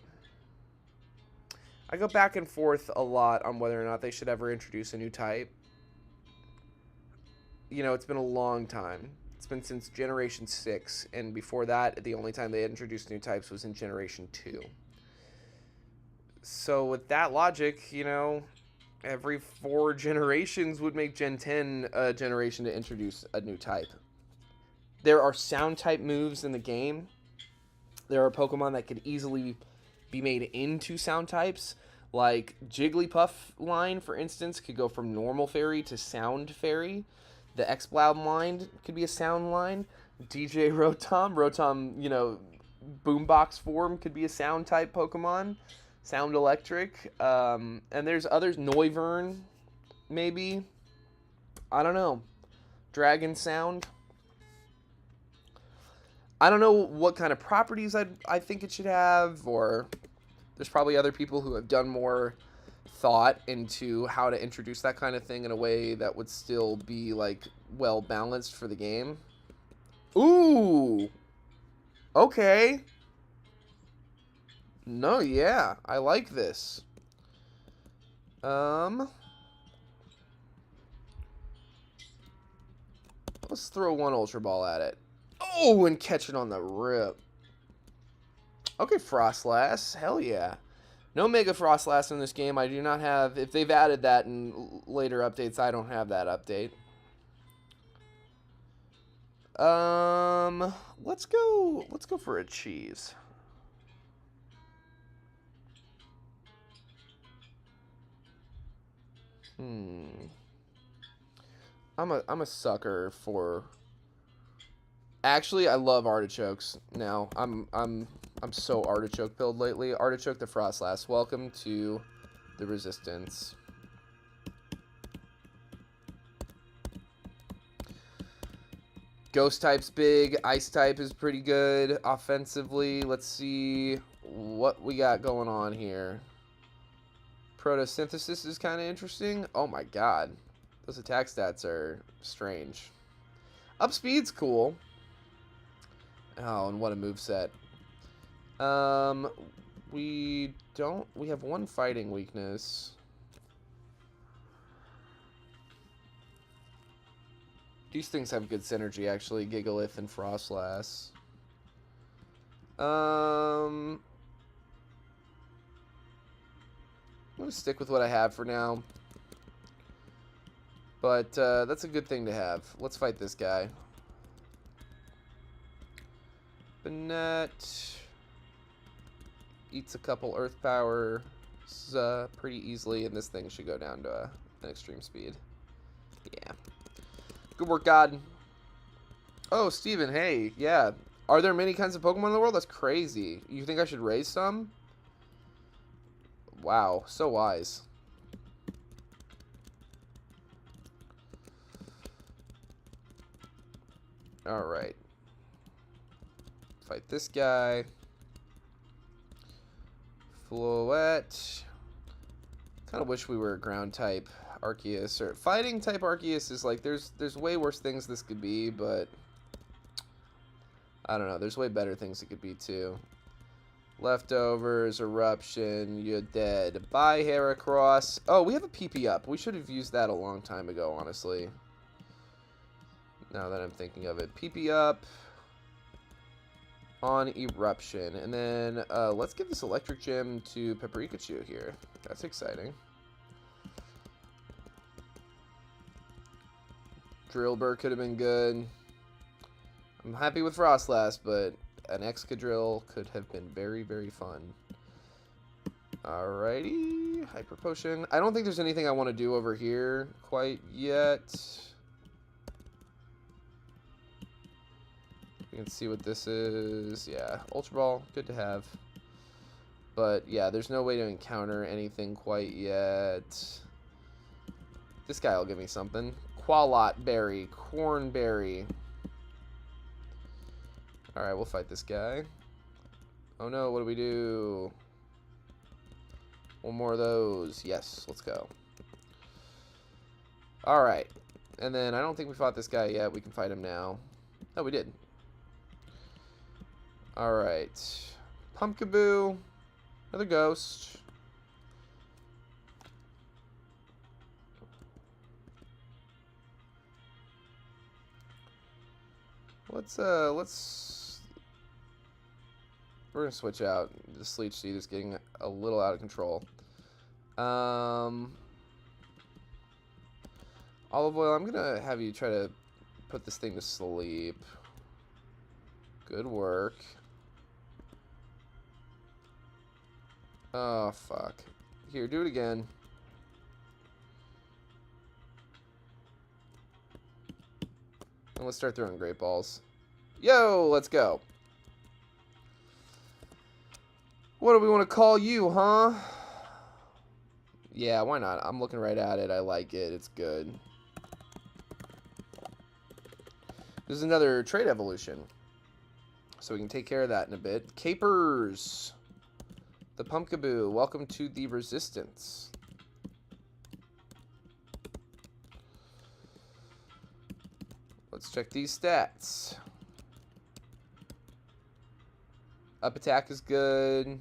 I go back and forth a lot on whether or not they should ever introduce a new type. You know, it's been a long time. It's been since Generation 6, and before that, the only time they introduced new types was in Generation 2. So with that logic, you know, every 4 generations would make Gen 10 a generation to introduce a new type. There are Sound type moves in the game. There are Pokemon that could easily be made into Sound types. Like Jigglypuff line, for instance, could go from normal fairy to Sound fairy. The Exploud line could be a Sound line. DJ Rotom, you know, Boombox form could be a Sound type Pokemon. Sound Electric. And there's others. Noivern, maybe. I don't know. Dragon Sound. I don't know what kind of properties I think it should have, or there's probably other people who have done more thought into how to introduce that kind of thing in a way that would still be, like, well balanced for the game. Ooh! Okay. No, yeah. I like this. Let's throw one Ultra Ball at it. Oh, and catch it on the rip. Okay, Frostlass. Hell yeah. No Mega Frostlass in this game. I do not have... If they've added that in later updates, I don't have that update. Let's go for a cheese. I'm a sucker for... Actually, I love artichokes now. I'm so artichoke pilled lately. Artichoke the Frostlass. Welcome to the Resistance. Ghost type's big. Ice type is pretty good offensively. Let's see what we got going on here. Photosynthesis is kind of interesting. Oh my god. Those attack stats are strange. Upspeed's cool. Oh, and what a moveset. We have one fighting weakness. These things have good synergy, actually. Gigalith and Frostlass. I'm gonna stick with what I have for now. But, that's a good thing to have. Let's fight this guy. Banette eats a couple Earth Power pretty easily, and this thing should go down to an extreme speed. Yeah. Good work, God. Oh, Steven, hey, yeah. Are there many kinds of Pokemon in the world? That's crazy. You think I should raise some? Wow, so wise. Alright. Fight this guy. Floette. Kind of wish we were ground type Arceus, or fighting type Arceus is like, there's way worse things this could be, but I don't know, there's way better things it could be too. Leftovers, Eruption, you're dead. Bye, Heracross. Oh, we have a PP up. We should have used that a long time ago, honestly. Now that I'm thinking of it. PP up on Eruption. And then let's give this Electric Gym to Pikachu here. That's exciting. Drillbur could have been good. I'm happy with Frostlass, but an Excadrill could have been very, very fun. Alrighty. Hyper Potion. I don't think there's anything I want to do over here quite yet. We can see what this is. Yeah, Ultra Ball. Good to have. But, yeah, there's no way to encounter anything quite yet. This guy will give me something. Qualot Berry. Cornberry. Alright, we'll fight this guy. Oh no, what do we do? One more of those. Yes, let's go. Alright. And then I don't think we fought this guy yet. We can fight him now. Oh, we did. Alright. Pumpkaboo. Another ghost. We're gonna switch out. The Sleech Seed is getting a little out of control. Olive Oil, I'm gonna have you try to put this thing to sleep. Good work. Oh, fuck. Here, do it again. And let's start throwing Great Balls. Yo, let's go. What do we want to call you, huh? Yeah, why not? I'm looking right at it. I like it. It's good. This is another trait evolution. So we can take care of that in a bit. Capers. The Pumpkaboo. Welcome to the Resistance. Let's check these stats. Up attack is good.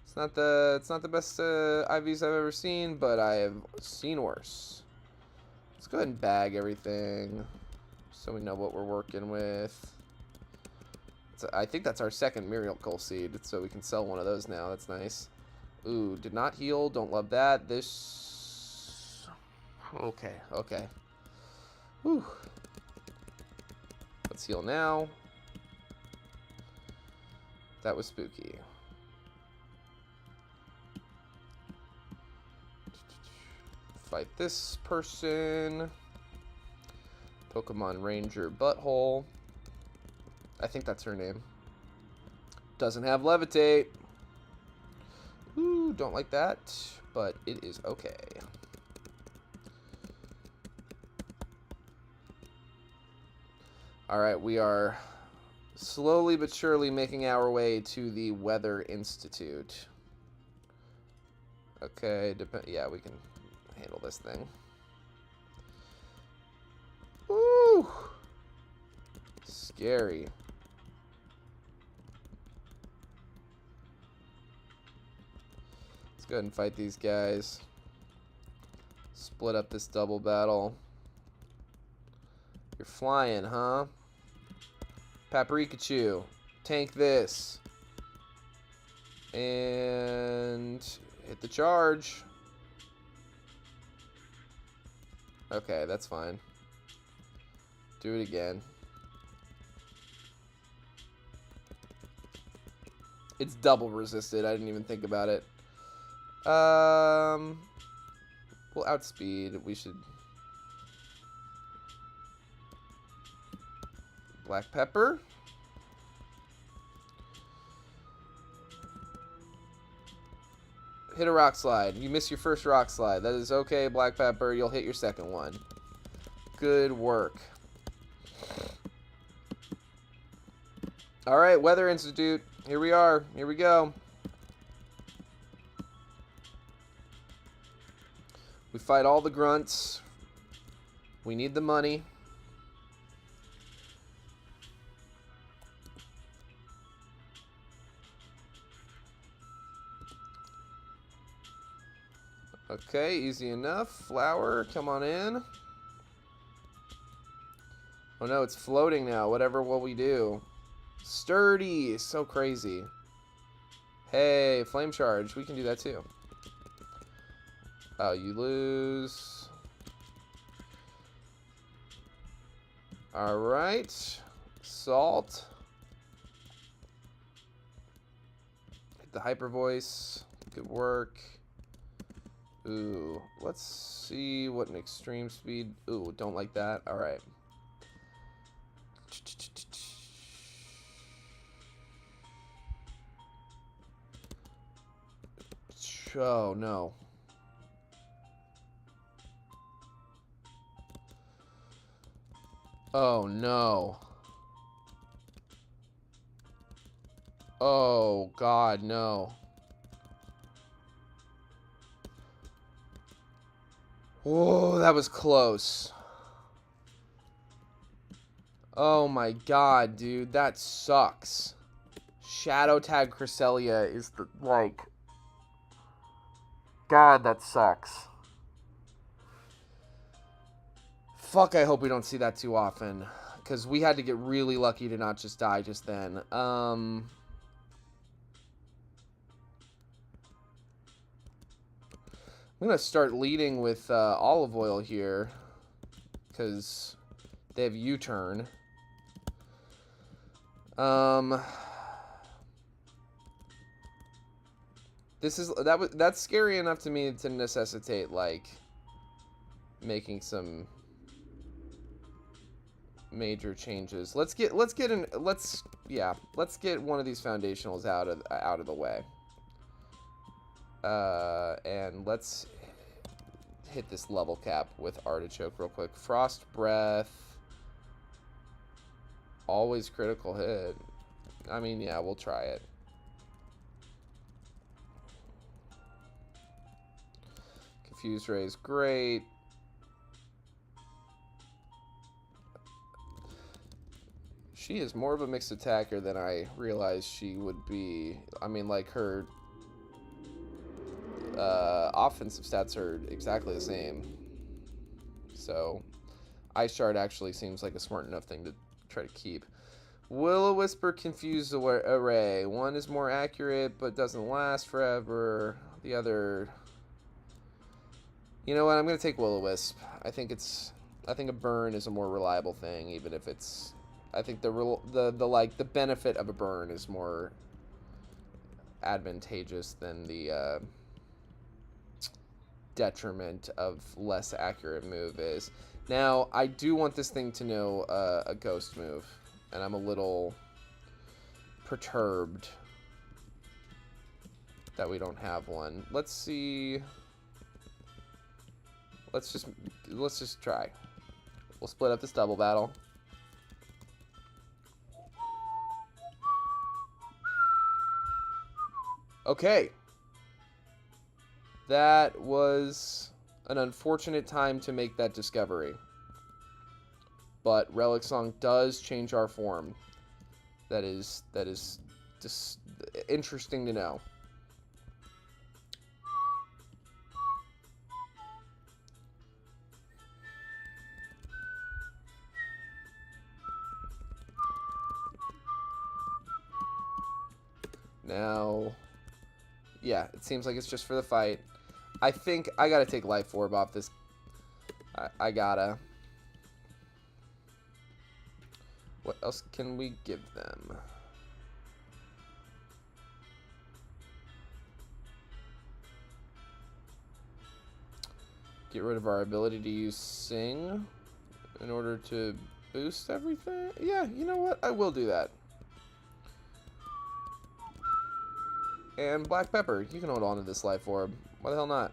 It's not the best IVs I've ever seen, but I have seen worse. Let's go ahead and bag everything so we know what we're working with. I think that's our second Miracle Seed, so we can sell one of those now. That's nice. Ooh, did not heal. Don't love that. This... Okay, okay. Whew. Let's heal now. That was spooky. Fight this person. Pokemon Ranger Butthole. I think that's her name. Doesn't have Levitate. Ooh, don't like that, but it is okay. Alright, we are slowly but surely making our way to the Weather Institute. Okay, yeah, we can handle this thing. Ooh! Scary. Let's go ahead and fight these guys. Split up this double battle. You're flying, huh? Paprikachu. Tank this. And hit the charge. Okay, that's fine. Do it again. It's double resisted. I didn't even think about it. We'll outspeed. We should... Black Pepper. Hit a Rock Slide. You missed your first Rock Slide. That is okay, Black Pepper. You'll hit your second one. Good work. Alright, Weather Institute. Here we are. Here we go. We fight all the grunts. We need the money. Okay, easy enough. Flower, come on in. Oh no, it's floating now. Whatever will we do? Sturdy! So crazy. Hey, flame charge. We can do that too. Oh, you lose. Alright. Salt. Hit the hyper voice. Good work. Ooh, let's see what an extreme speed. Ooh, don't like that. Alright. Oh, no. Oh, no. Oh, God, no. Whoa, that was close. Oh my god, dude, that sucks. Shadow Tag Cresselia is the, like... God, that sucks. Fuck, I hope we don't see that too often. Because we had to get really lucky to not just die just then. I'm going to start leading with olive oil here. Because they have U-turn. That's scary enough to me to necessitate, like, making some major changes. Let's get one of these foundationals out of the way. And let's hit this level cap with Artichoke real quick. Frost Breath. Always critical hit. I mean, yeah, we'll try it. Confuse Ray is great. She is more of a mixed attacker than I realized she would be. I mean, like, her offensive stats are exactly the same. So, Ice Shard actually seems like a smart enough thing to try to keep. Will-O-Wisp, Confuse Array. One is more accurate, but doesn't last forever. The other... You know what? I'm going to take Will-O-Wisp. I think a burn is a more reliable thing, even if it's... I think the benefit of a burn is more advantageous than the detriment of less accurate move is. Now, I do want this thing to know a ghost move, and I'm a little perturbed that we don't have one. Let's see. Let's just try. We'll split up this double battle. Okay. That was an unfortunate time to make that discovery. But Relic Song does change our form. That is just interesting to know. Now, yeah, it seems like it's just for the fight. I think I gotta take Life Orb off this. I gotta. What else can we give them? Get rid of our ability to use Sing in order to boost everything? Yeah, you know what? I will do that. And Black Pepper, you can hold on to this Life Orb. Why the hell not?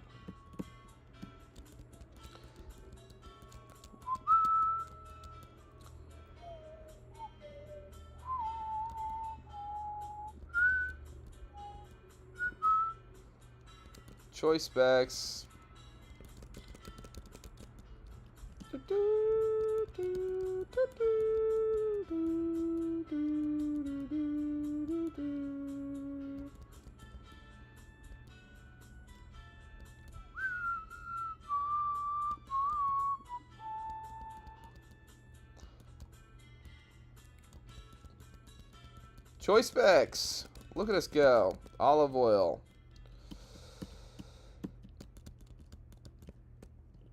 Choice specs. Choice specs. Look at us go. Olive oil.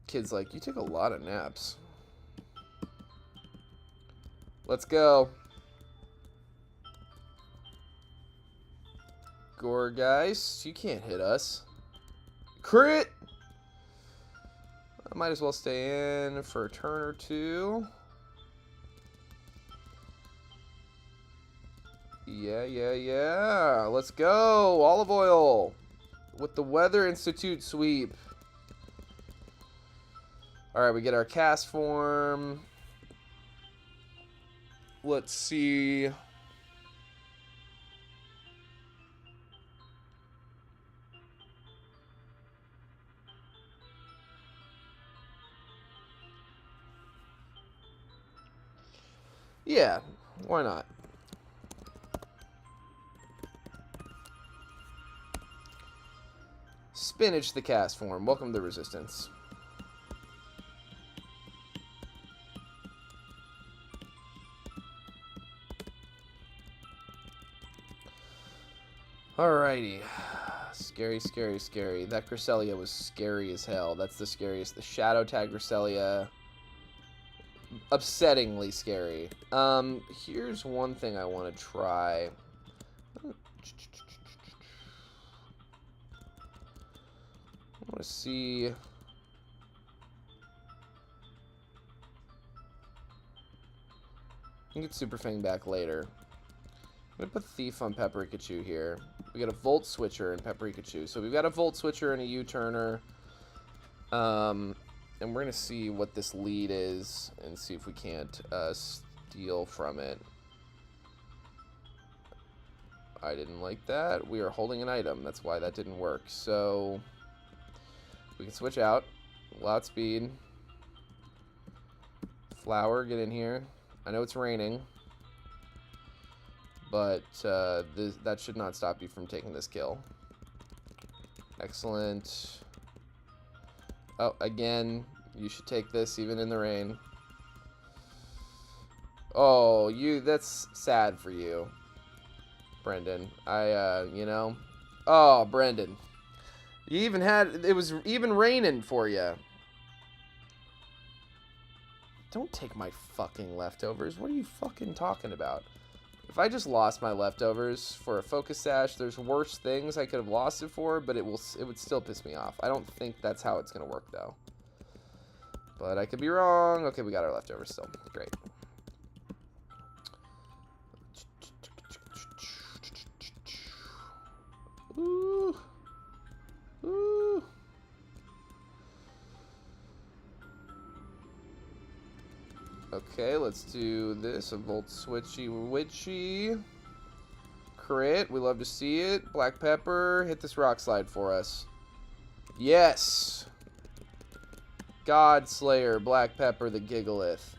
Kid's like, you take a lot of naps. Let's go. Gorgeist, you can't hit us. Crit! I might as well stay in for a turn or two. Yeah. Let's go. Olive oil with the Weather Institute sweep. Alright, we get our cast form. Let's see. Yeah, why not? Spinach the cast form. Welcome to the Resistance. Alrighty. Scary. That Cresselia was scary as hell. That's the scariest. The Shadow Tag Cresselia. Upsettingly scary. Here's one thing I want to try. I want to see. I can get Super Fang back later. I'm going to put Thief on Pepperikachu here. We got a Volt Switcher in Pepperikachu. So we've got a Volt Switcher and a U-Turner. And we're going to see what this lead is and see if we can't steal from it. I didn't like that. We are holding an item. That's why that didn't work. So we can switch out. Loud speed. Flower, get in here. I know it's raining. But that should not stop you from taking this kill. Excellent. Oh, again, you should take this even in the rain. Oh, that's sad for you, Brendan. You know. Oh, Brendan. It was even raining for you. Don't take my fucking leftovers. What are you fucking talking about? If I just lost my leftovers for a Focus Sash, there's worse things I could have lost it for, but it would still piss me off. I don't think that's how it's going to work, though. But I could be wrong. Okay, we got our leftovers still. Great. Ooh. Ooh. Okay, let's do this. A Volt Switchy Witchy. Crit. We love to see it. Black Pepper. Hit this Rock Slide for us. Yes! God Slayer. Black Pepper the Giggleth.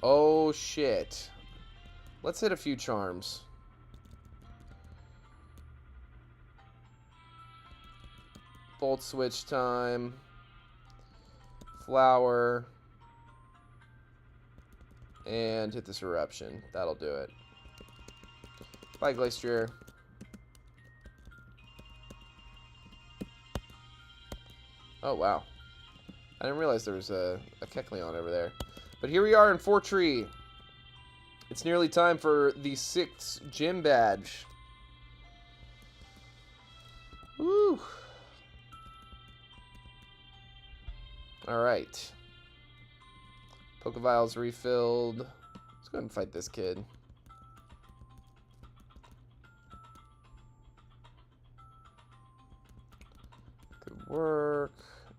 Oh, shit. Let's hit a few charms. Volt Switch time. Flower. And hit this Eruption. That'll do it. Bye, Glacier. Oh, wow. I didn't realize there was a Kecleon over there. But here we are in Fortree. It's nearly time for the 6th gym badge. Woo. Alright. Pokeviles refilled. Let's go ahead and fight this kid. Good work.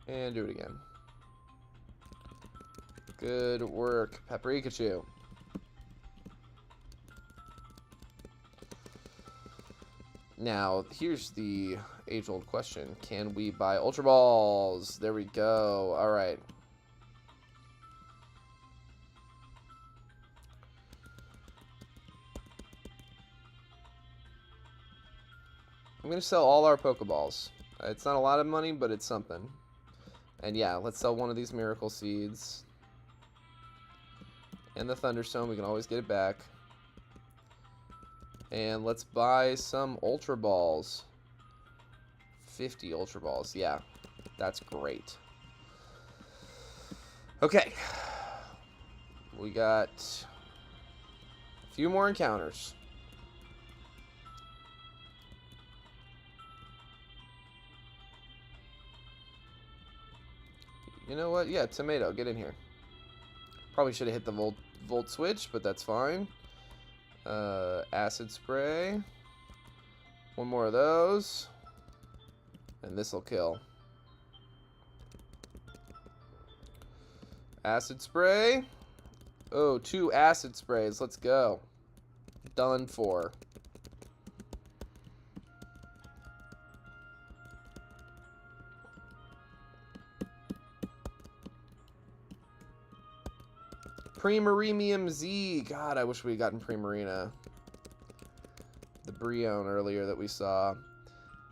And do it again. Good work, Pepperikachu. Now, here's the age-old question. Can we buy Ultra Balls? There we go. All right. I'm going to sell all our Pokeballs. It's not a lot of money, but it's something. And yeah, let's sell one of these Miracle Seeds. And the Thunderstone, we can always get it back. And let's buy some Ultra Balls. 50 Ultra Balls, yeah. That's great. Okay. We got a few more encounters. You know what? Yeah, Tomato, get in here. Probably should have hit the volt switch, but that's fine. Acid Spray. One more of those. And this'll kill. Acid Spray. Oh, 2 Acid Sprays. Let's go. Done for. Primarinium Z. God, I wish we had gotten Primarina. The Brionne earlier that we saw.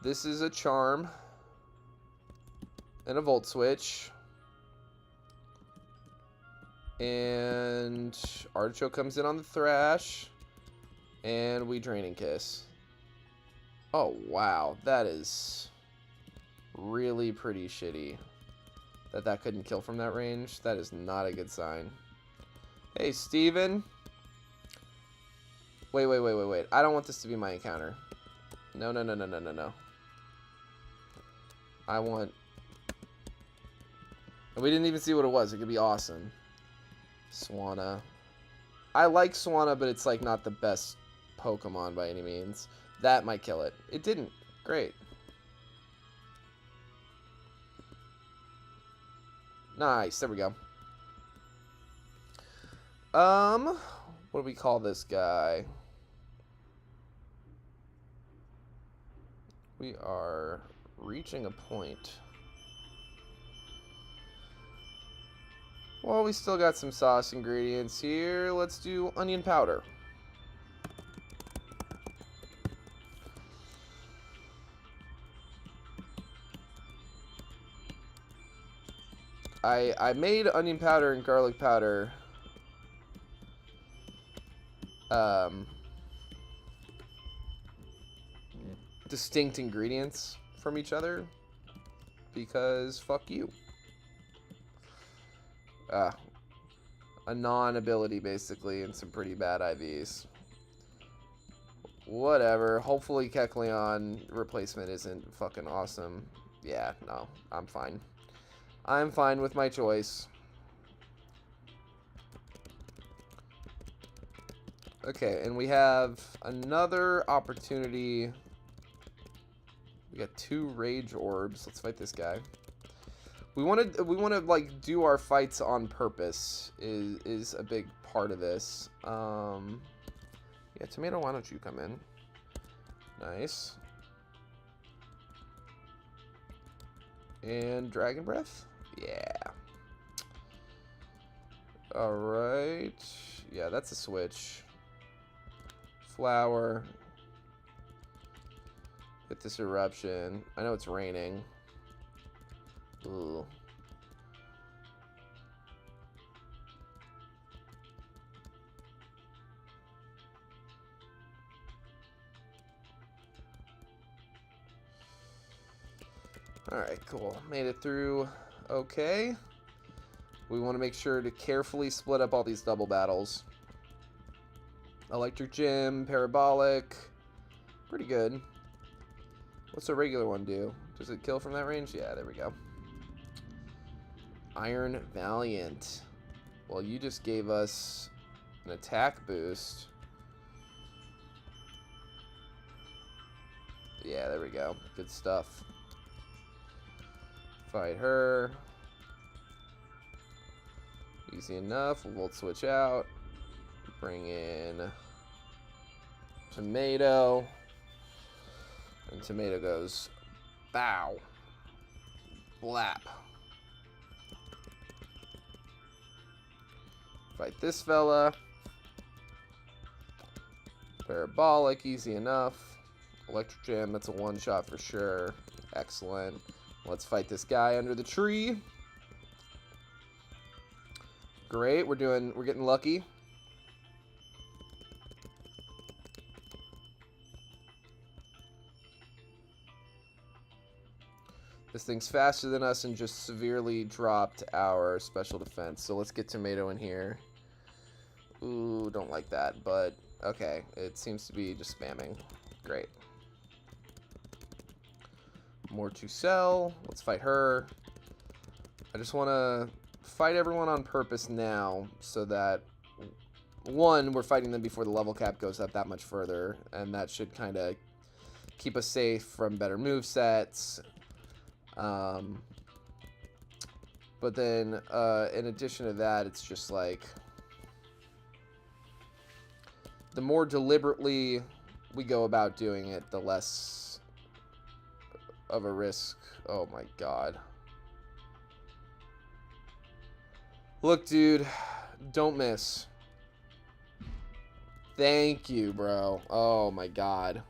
This is a Charm. And a Volt Switch. And Artichoke comes in on the Thrash. And we Draining Kiss. Oh, wow. That is really pretty shitty. That couldn't kill from that range. That is not a good sign. Hey, Steven. Wait. I don't want this to be my encounter. No. I want... And we didn't even see what it was. It could be awesome. Swanna. I like Swanna, but it's like not the best Pokemon by any means. That might kill it. It didn't. Great. Nice. There we go. What do we call this guy? We are reaching a point. Well, we still got some sauce ingredients here. Let's do onion powder. I made onion powder and garlic powder distinct ingredients from each other because fuck you. A non-ability basically and some pretty bad IVs. Whatever. Hopefully Kecleon replacement isn't fucking awesome. Yeah, no, I'm fine. I'm fine with my choice. Okay, and we have another opportunity. We got 2 Rage Orbs. Let's fight this guy. We want to like do our fights on purpose. Is a big part of this. Yeah, Tomato, why don't you come in? Nice. And Dragon Breath? Yeah. Alright. Yeah, that's a switch. Flower. Hit this Eruption. I know it's raining. Ooh. Alright, cool. Made it through okay. We want to make sure to carefully split up all these double battles. Electric Gym, Parabolic. Pretty good. What's a regular one do? Does it kill from that range? Yeah, there we go. Iron Valiant. Well, you just gave us an attack boost. Yeah, there we go. Good stuff. Fight her. Easy enough. We'll switch out. Bring in Tomato. And Tomato goes bow. Blap. Fight this fella. Parabolic, easy enough. Electric Gem, that's a one-shot for sure. Excellent. Let's fight this guy under the tree. Great, we're getting lucky. This thing's faster than us and just severely dropped our special defense. So let's get Tomato in here. Ooh, don't like that, but okay. It seems to be just spamming. Great. More to sell. Let's fight her. I just want to fight everyone on purpose now so that, one, we're fighting them before the level cap goes up that much further, and that should kind of keep us safe from better movesets. But then, in addition to that, it's just like, the more deliberately we go about doing it, the less of a risk. Oh my god. Look, dude, don't miss. Thank you, bro. Oh my god.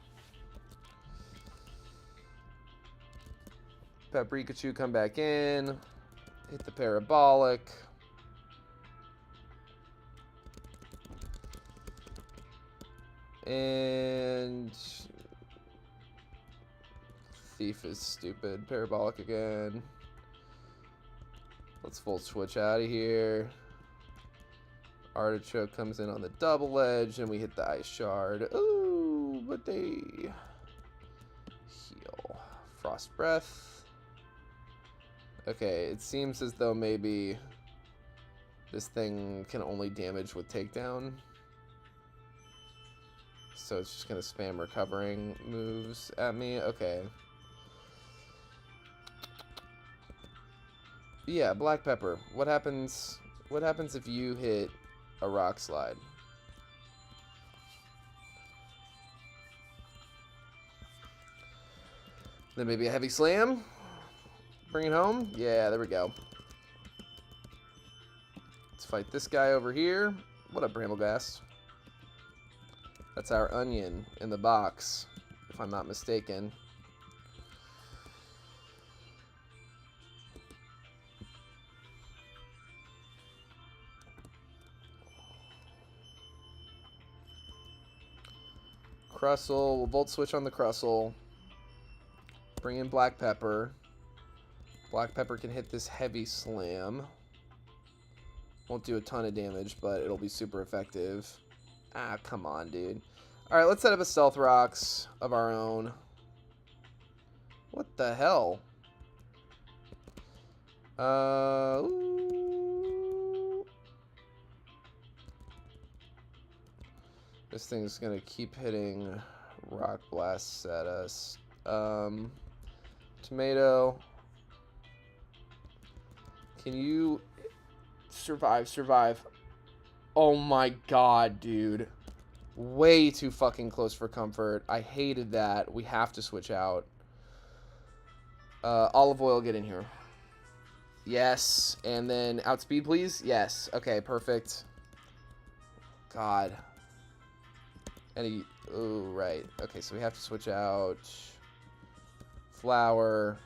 Paprikachu, come back in. Hit the parabolic. And Thief is stupid. Parabolic again. Let's full switch out of here. Artichoke comes in on the double edge, and we hit the ice shard. Ooh, but they heal. Frost breath. Okay, it seems as though maybe this thing can only damage with takedown. So it's just gonna spam recovering moves at me. Okay. Yeah, Black Pepper. What happens if you hit a rock slide? Then maybe a heavy slam? Bring it home? Yeah, there we go. Let's fight this guy over here. What up, Bramblegrass? That's our onion in the box, if I'm not mistaken. Crustle, we'll Volt Switch on the Crustle. Bring in Black Pepper. Black Pepper can hit this heavy slam. Won't do a ton of damage, but it'll be super effective. Ah, come on, dude. Alright, let's set up a Stealth Rocks of our own. What the hell? Ooh. This thing's gonna keep hitting rock blasts at us. Tomato. Can you survive? Oh my god, dude. Way too fucking close for comfort. I hated that. We have to switch out. Olive oil, get in here. Yes. And then outspeed, please. Yes. Okay, perfect. God. Any... Oh, right. Okay, so we have to switch out. Flower.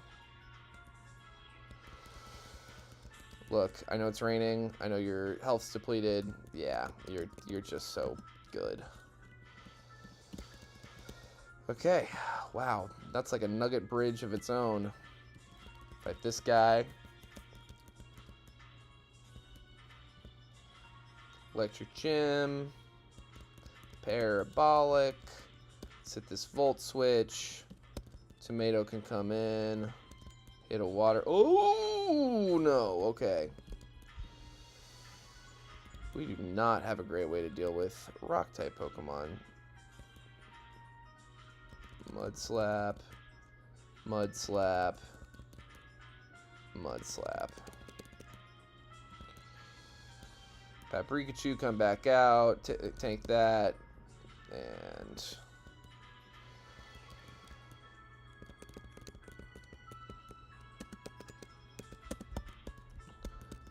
Look, I know it's raining. I know your health's depleted. Yeah, you're just so good. Okay, wow, that's like a nugget bridge of its own. Fight this guy. Electric Gem. Parabolic. Let's hit this Volt Switch. Tomato can come in. Hit a water. Oh, no. Okay. We do not have a great way to deal with rock-type Pokemon. Mud Slap. Mud Slap. Mud Slap. Paprikachu, come back out. Tank that. And...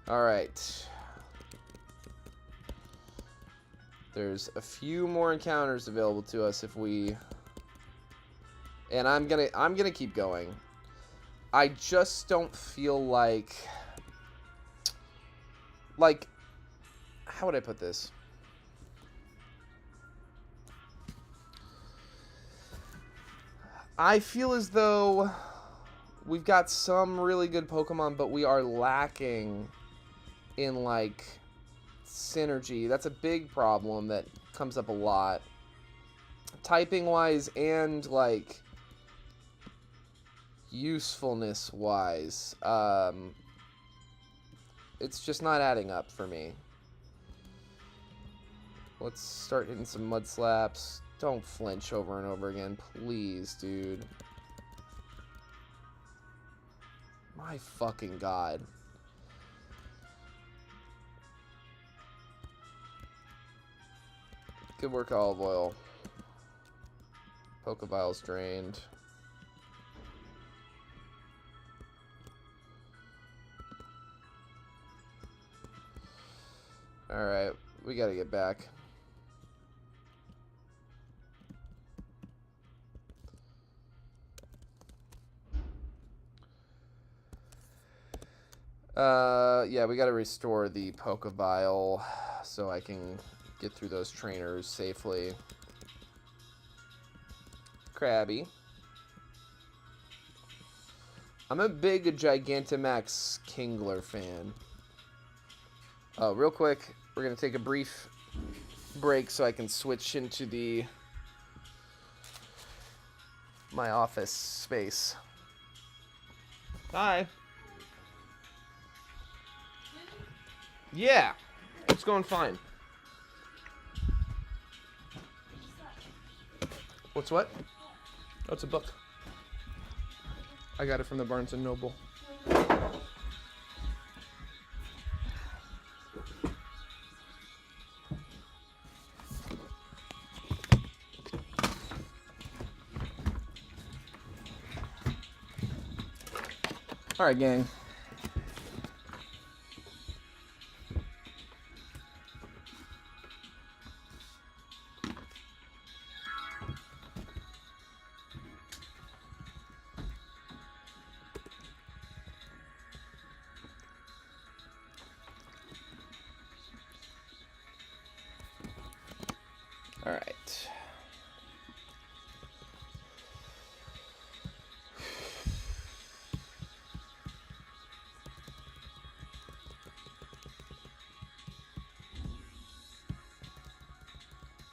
Alright. There's a few more encounters available to us if we And I'm gonna keep going. I just don't feel like how would I put this? I feel as though we've got some really good Pokemon, but we are lacking in, like, synergy. That's a big problem that comes up a lot. Typing-wise and, like, usefulness-wise. It's just not adding up for me. Let's start hitting some mud slaps. Don't flinch over and over again, please, dude. My fucking god. Good work, Olive Oil. Pokeballs drained. Alright, we gotta get back. Yeah, we gotta restore the Pokeball so I can get through those trainers safely. Krabby. I'm a big Gigantamax Kingler fan. Oh, real quick, we're gonna take a brief break so I can switch into my office space. Hi. Yeah, it's going fine. What's what? Oh, it's a book. I got it from the Barnes & Noble. All right, gang. All right.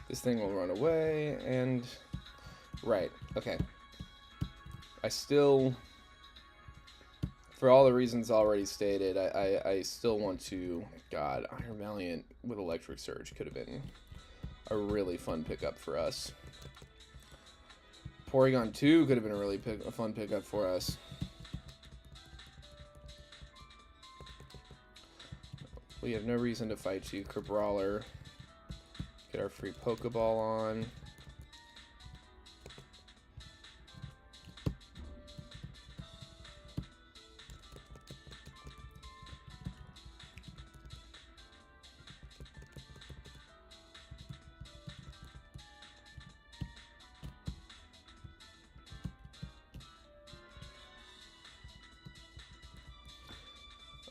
This thing will run away, and... Right, okay. I still... For all the reasons already stated, I still want to... God, Iron Valiant with Electric Surge could have been a really fun pickup for us. Porygon 2 could have been a really fun pickup for us. We have no reason to fight you, Crabrawler. Get our free Pokeball on.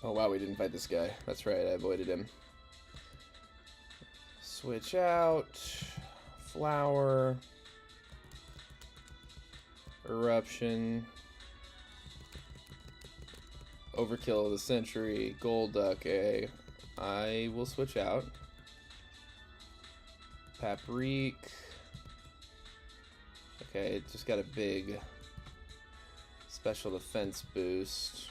Oh wow, we didn't fight this guy. That's right, I avoided him. Switch out. Flower. Eruption. Overkill of the century. Golduck, A. I will switch out. Paprika. Okay, it just got a big special defense boost.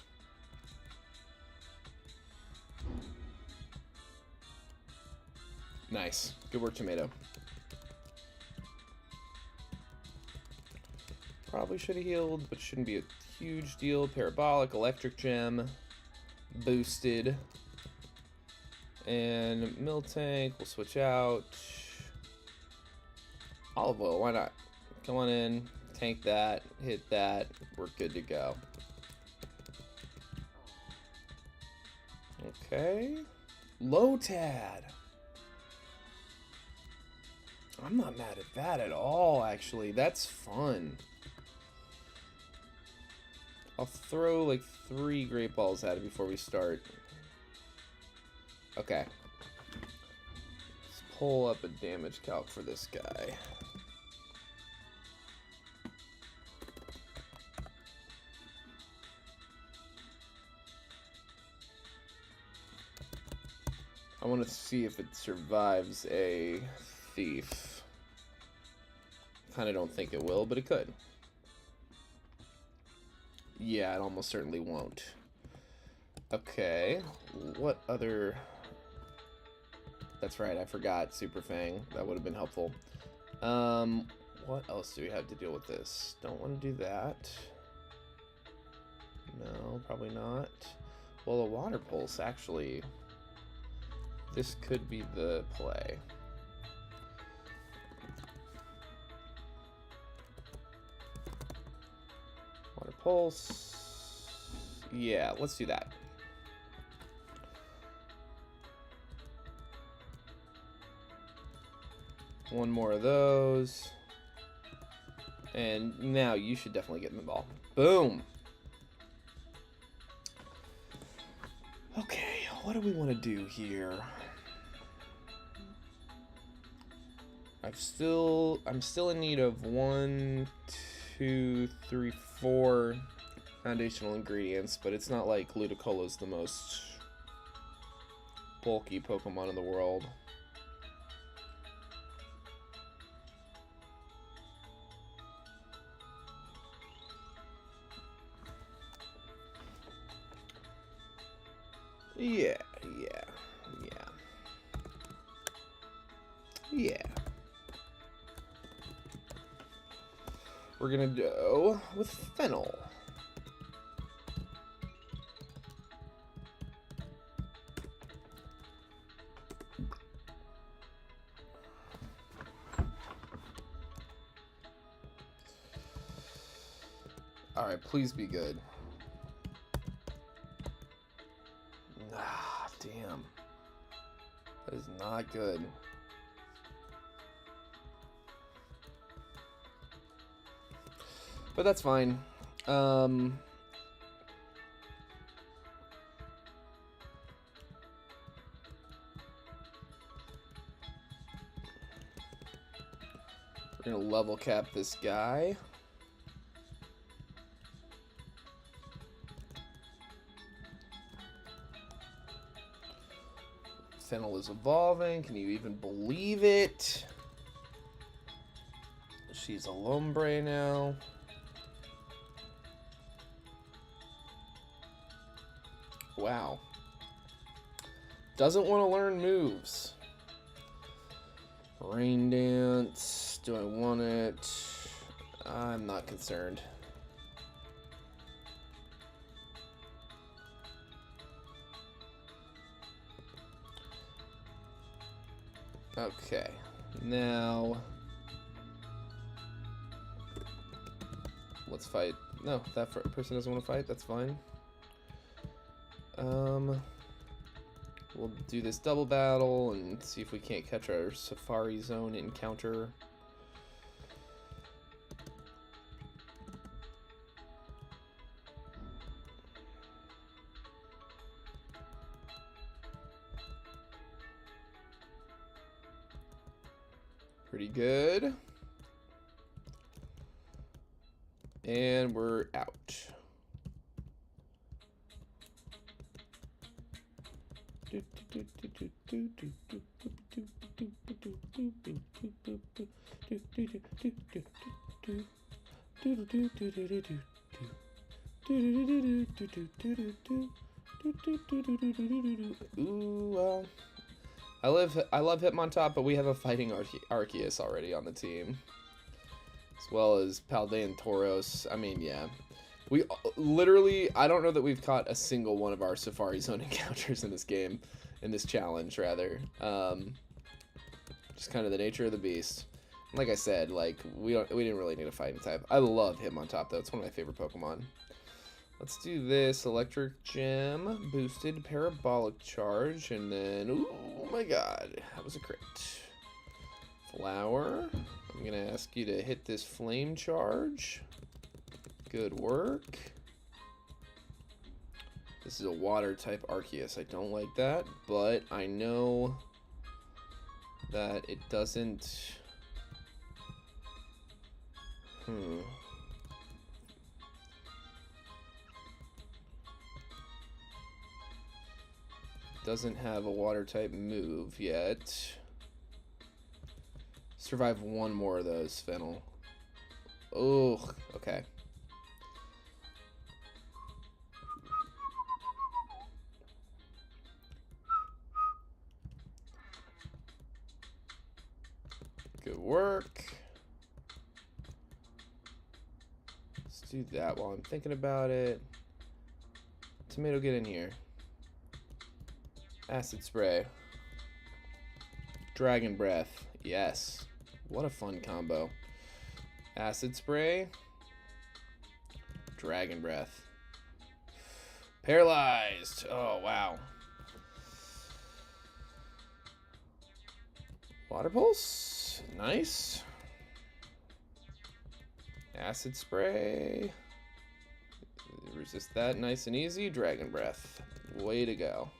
Nice. Good work, Tomato. Probably should have healed, but shouldn't be a huge deal. Parabolic, Electric Gem, boosted. And Miltank, we'll switch out. Olive Oil, why not? Come on in, tank that, hit that, we're good to go. Okay. Lotad. I'm not mad at that at all, actually. That's fun. I'll throw like 3 Great Balls at it before we start. Okay. Let's pull up a damage calc for this guy. I want to see if it survives a thief. Kind of don't think it will, but it could. Yeah, it almost certainly won't. Okay, what other... That's right, I forgot Super Fang. That would have been helpful. What else do we have to deal with this? Don't want to do that. No, probably not. Well, a Water Pulse, actually... This could be the play. Water Pulse. Yeah, let's do that. One more of those. And now you should definitely get in the ball. Boom! Okay, what do we want to do here? I'm still in need of 1, 2, 3, 4 foundational ingredients, but it's not like Ludicola's the most bulky Pokemon in the world. Yeah. We're gonna go with Fennel. Alright, please be good. Ah, damn. That is not good. But that's fine. We're gonna level cap this guy. Fennel is evolving. Can you even believe it? She's a Lombre now. Wow. Doesn't want to learn moves. Rain Dance. Do I want it? I'm not concerned. Okay. Now... let's fight. No, that person doesn't want to fight. That's fine. We'll do this double battle and see if we can't catch our Safari Zone encounter. Pretty good. And we're out. Ooh, well, I love Hitmontop, but we have a fighting Arceus already on the team, as well as Paldean Tauros. I mean, yeah. We literally, I don't know that we've caught a single one of our Safari Zone encounters in this game, in this challenge, rather. Just kind of the nature of the beast. Like I said, like, we didn't really need a fighting type. I love Hitmontop, though. It's one of my favorite Pokemon. Let's do this. Electric Gem, boosted Parabolic Charge, and then, oh my god, that was a crit. Flower. I'm going to ask you to hit this Flame Charge. Good work. This is a water type Arceus. I don't like that, but I know that it doesn't... Doesn't have a water type move yet. Survive one more of those, Fennel. Oh, okay. Good work. Let's do that while I'm thinking about it. Tomato, get in here. Acid Spray. Dragon Breath. Yes. What a fun combo. Acid Spray. Dragon Breath. Paralyzed. Oh, wow. Water Pulse. Nice. Acid Spray. Resist that nice and easy. Dragon Breath. Way to go.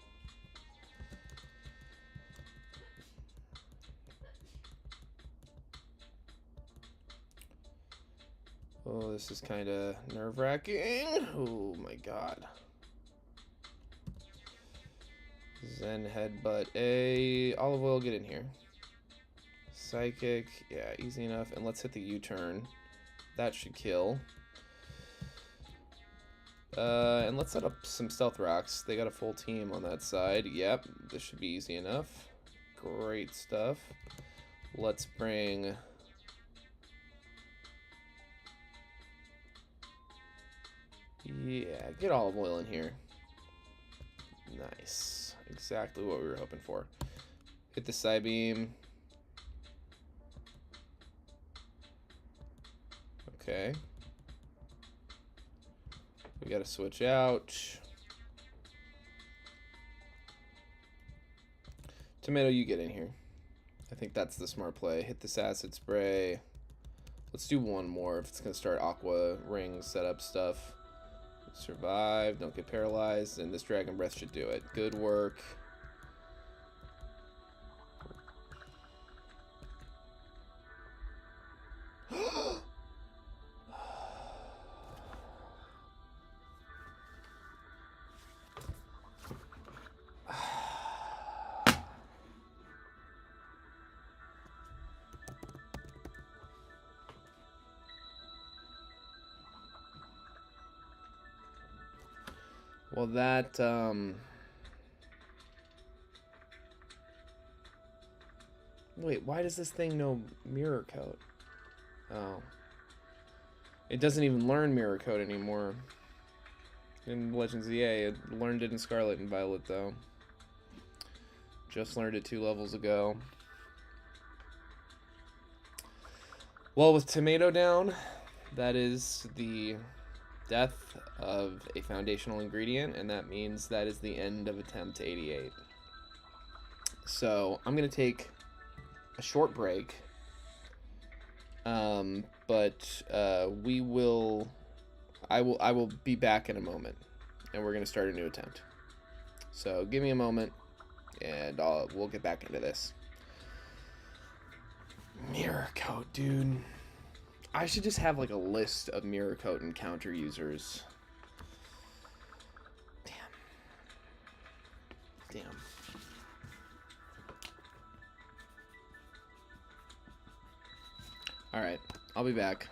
Oh, this is kind of nerve-wracking. Oh my god. Zen Headbutt. Olive Oil, get in here. Psychic. Yeah, easy enough. And let's hit the U-turn. That should kill. And let's set up some Stealth Rocks. They got a full team on that side. Yep, this should be easy enough. Great stuff. Let's bring... Yeah, get Olive Oil in here. Nice. Exactly what we were hoping for. Hit the Psybeam. Okay. We gotta switch out. Tomato, you get in here. I think that's the smart play. Hit this Acid Spray. Let's do one more if it's gonna start Aqua Ring setup stuff. Survive, don't get paralyzed, and this Dragon Breath should do it. Good work. Well, that, wait, why does this thing know Mirror Coat? Oh. It doesn't even learn Mirror Coat anymore. In Legends EA, it learned it in Scarlet and Violet, though. Just learned it 2 levels ago. Well, with Tomato down, that is the death of a foundational ingredient, and that means that is the end of attempt 88. So I'm gonna take a short break, but I will be back in a moment, and we're gonna start a new attempt. So give me a moment, and we'll get back into this. Mirror Coat, dude. I should just have like a list of Mirror Coat and counter users. Damn. Alright, I'll be back.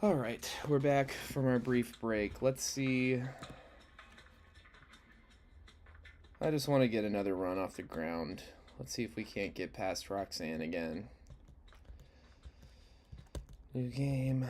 All right, we're back from our brief break. Let's see. I just want to get another run off the ground. Let's see if we can't get past Roxanne again. New game.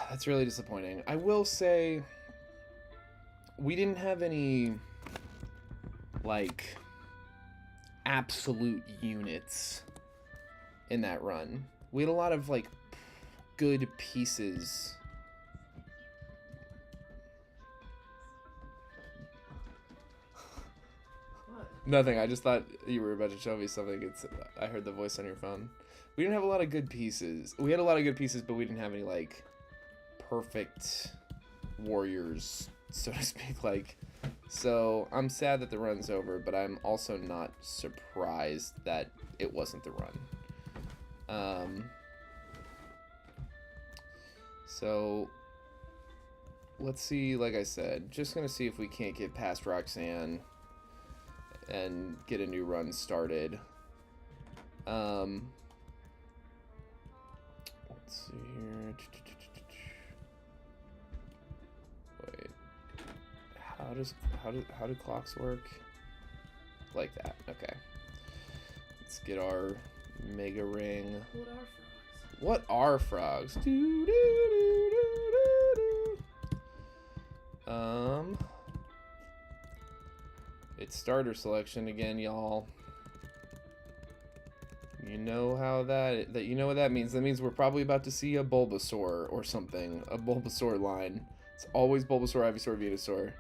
That's really disappointing. I will say, we didn't have any, like, absolute units in that run. We had a lot of, like, good pieces. What? Nothing, I just thought you were about to show me something. I heard the voice on your phone. We didn't have a lot of good pieces. We had a lot of good pieces, but we didn't have any, like, perfect warriors, so to speak. Like, so I'm sad that the run's over, but I'm also not surprised that it wasn't the run. So let's see. Like I said, just gonna see if we can't get past Roxanne and get a new run started. Let's see here. Wait, how do clocks work? Like that. Okay. Let's get our mega ring. What are frogs? What are frogs? It's starter selection again, y'all. You know how you know what that means. That means we're probably about to see a Bulbasaur or something. A Bulbasaur line. It's always Bulbasaur, Ivysaur, Venusaur.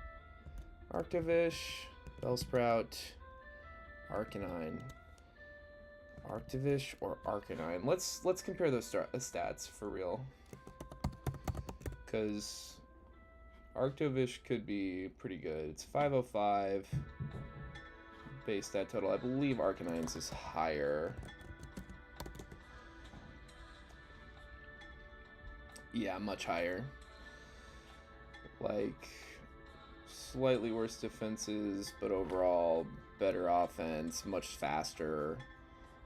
Arctovish, Bellsprout, Arcanine. Arctovish or Arcanine. Let's compare those stats for real. Because Arctovish could be pretty good. It's 505 base stat total. I believe Arcanine's is higher. Yeah, much higher. Like, slightly worse defenses, but overall better offense, much faster.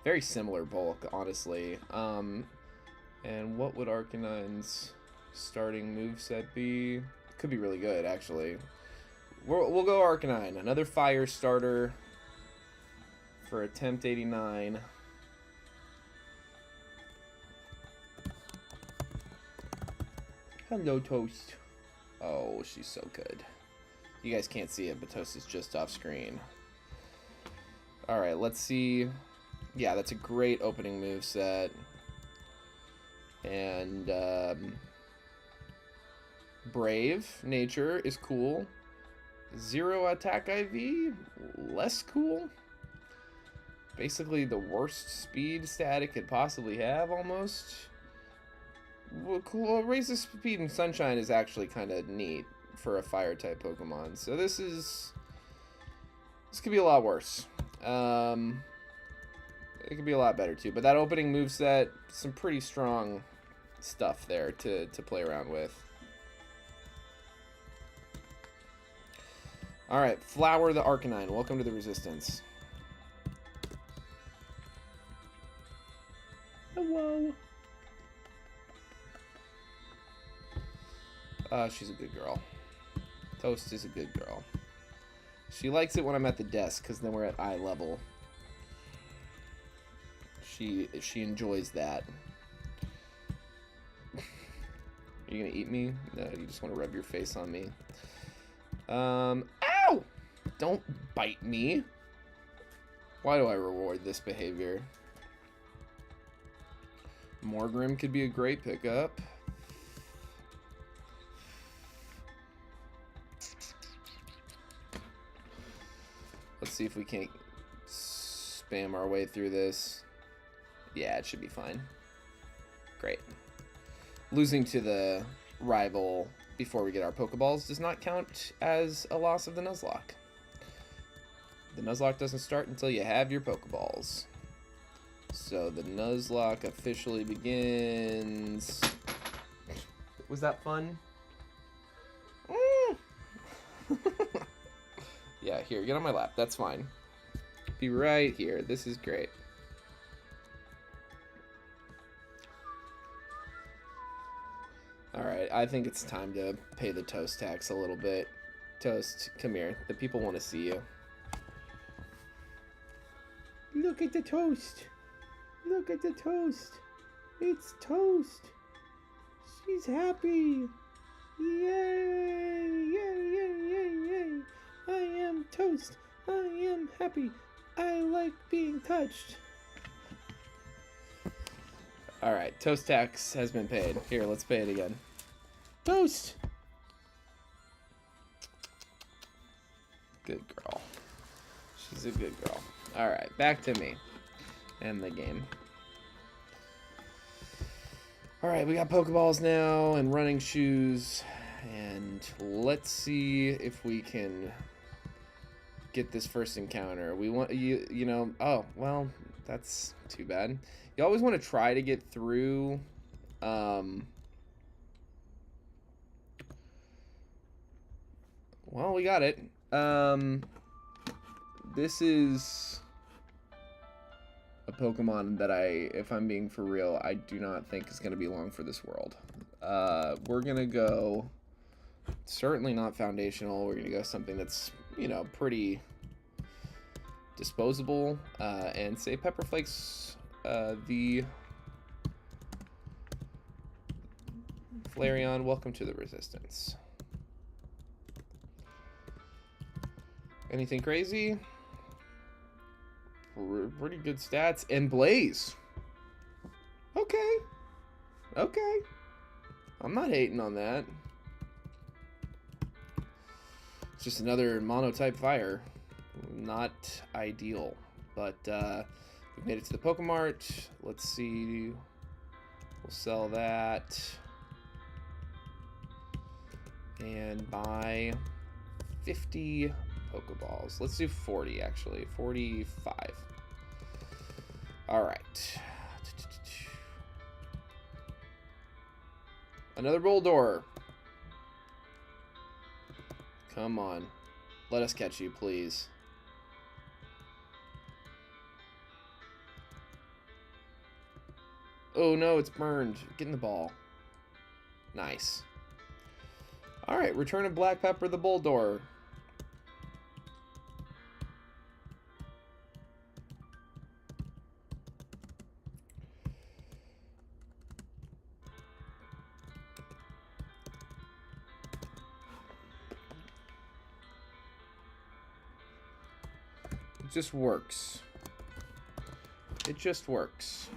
Very similar bulk, honestly. And what would Arcanine's starting moveset be? Could be really good, actually. We'll go Arcanine. Another fire starter for attempt 89. Hello, Toast. Oh, she's so good. You guys can't see it, but Toast is just off screen. Alright, let's see. Yeah, that's a great opening moveset. And, Brave Nature is cool. Zero Attack IV, less cool. Basically the worst speed stat it could possibly have, almost. Well, cool. Raise the speed in Sunshine is actually kind of neat for a fire-type Pokemon. So this could be a lot worse. It could be a lot better, too. But that opening moveset, some pretty strong stuff there to play around with. Alright, Flower the Arcanine. Welcome to the Resistance. Hello. She's a good girl. Toast is a good girl. She likes it when I'm at the desk, because then we're at eye level. She enjoys that. Are you gonna eat me? No, you just want to rub your face on me. Ow! Don't bite me. Why do I reward this behavior? Morgrim could be a great pickup. Let's see if we can't spam our way through this. Yeah, it should be fine. Great. Losing to the rival before we get our Pokeballs does not count as a loss of the Nuzlocke. The Nuzlocke doesn't start until you have your Pokeballs. So the Nuzlocke officially begins. Was that fun? Yeah, here, get on my lap. That's fine. Be right here. This is great. Alright, I think it's time to pay the toast tax a little bit. Toast, come here. The people want to see you. Look at the toast. Look at the toast. It's toast. She's happy. Yay! Yay, yay, yay, yay. I am toast. I am happy. I like being touched. Alright, toast tax has been paid. Here, let's pay it again. Toast! Good girl. She's a good girl. Alright, back to me. And the game. Alright, we got Pokeballs now and running shoes. And let's see if we can get this first encounter. We want you know, oh, well, that's too bad. You always want to try to get through well, we got it. This is a Pokemon that if I'm being for real, I do not think is going to be long for this world. We're going to go, certainly not foundational. We're going to go something that's, you know, pretty disposable, and say Pepper Flakes, the Flareon, welcome to the Resistance. Anything crazy? Pretty good stats. And Blaze. Okay. Okay. I'm not hating on that. It's just another mono-type fire. Not ideal. But we've made it to the Pokemart. Let's see. We'll sell that. And buy 50 Pokeballs. Let's do 40, actually. 45. Alright. Another Boldore. Come on. Let us catch you, please. Oh no, it's burned. Get in the ball. Nice. Alright, return of Black Pepper the Boldore. It just works. It just works.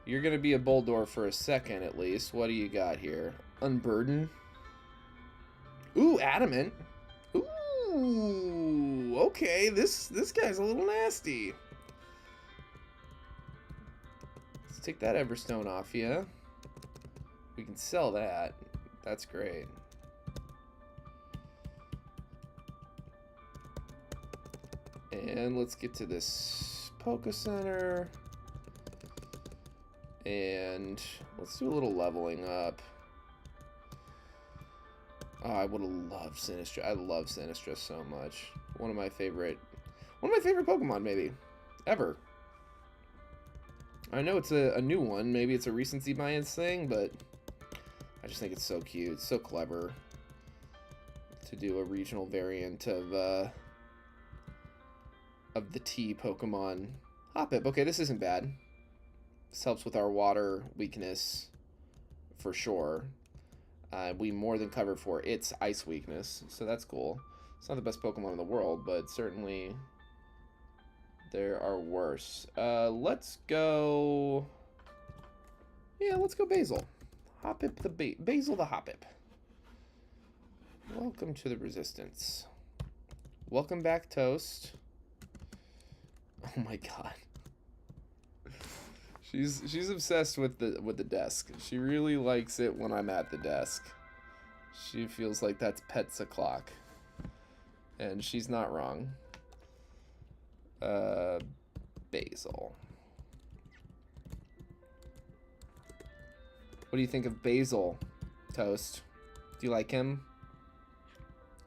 You're gonna be a Boldore for a second at least. What do you got here? Unburden. Ooh, Adamant. Ooh, okay. This guy's a little nasty. Let's take that Everstone off you. We can sell that. That's great. And let's get to this Poke Center. And let's do a little leveling up. Oh, I would have loved Sinistra. I love Sinistra so much. One of my favorite Pokemon, maybe, ever. I know it's a new one. Maybe it's a recency bias thing, but I just think it's so cute. It's so clever to do a regional variant of the T Pokemon. Hoppip. Okay, this isn't bad. This helps with our water weakness for sure. We more than covered for its ice weakness, so that's cool. It's not the best Pokemon in the world, but certainly there are worse. Let's go... Yeah, let's go Basil. Hoppip the Basil the Hoppip. Welcome to the Resistance. Welcome back, Toast. Oh my god. She's obsessed with the desk. She really likes it when I'm at the desk. She feels like that's PizzaChefLocke. And she's not wrong. Basil. What do you think of Basil, Toast? Do you like him?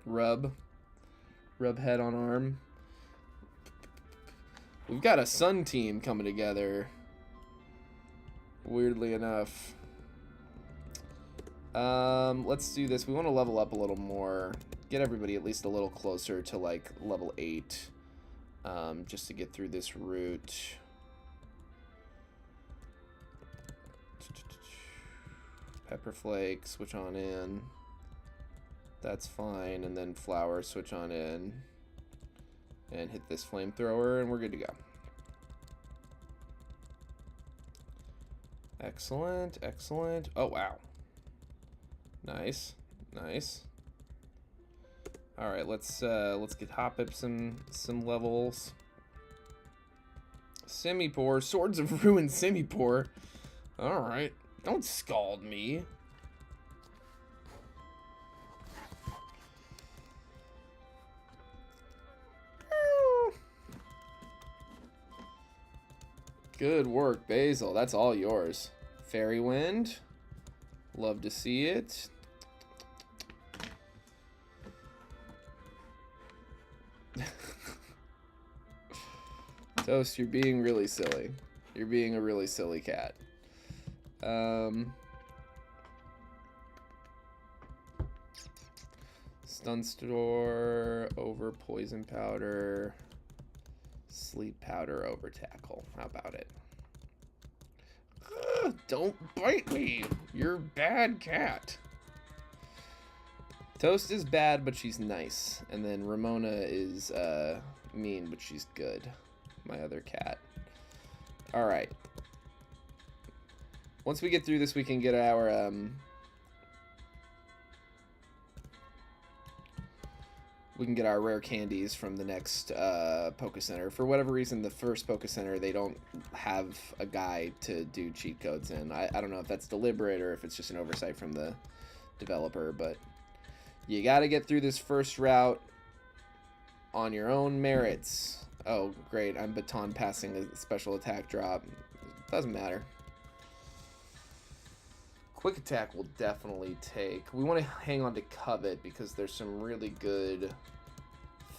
Rub head on arm. We've got a sun team coming together. Weirdly enough. Let's do this. We want to level up a little more. Get everybody at least a little closer to like level 8. Just to get through this route. Pepper flake, switch on in. That's fine. And then flower, switch on in. And hit this flamethrower, and we're good to go. Excellent, excellent. Oh, wow. Nice, nice. All right, let's get Hoppip some levels. Simipour, Swords of Ruin Simipour. All right, don't scald me. Good work, Basil. That's all yours. Fairy Wind. Love to see it. Toast, you're being really silly. You're being a really silly cat. Stun Store over Poison Powder. Sleep Powder over Tackle. How about it? Ugh, don't bite me. You're a bad cat. Toast is bad, but she's nice. And then Ramona is mean, but she's good. My other cat. All right. Once we get through this, we can get our rare candies from the next Poke Center. For whatever reason, the first Poke Center, they don't have a guide to do cheat codes in. I don't know if that's deliberate or if it's just an oversight from the developer, but you got to get through this first route on your own merits. Oh, great. I'm baton passing a special attack drop. Doesn't matter. Quick attack will definitely take. We want to hang on to Covet because there's some really good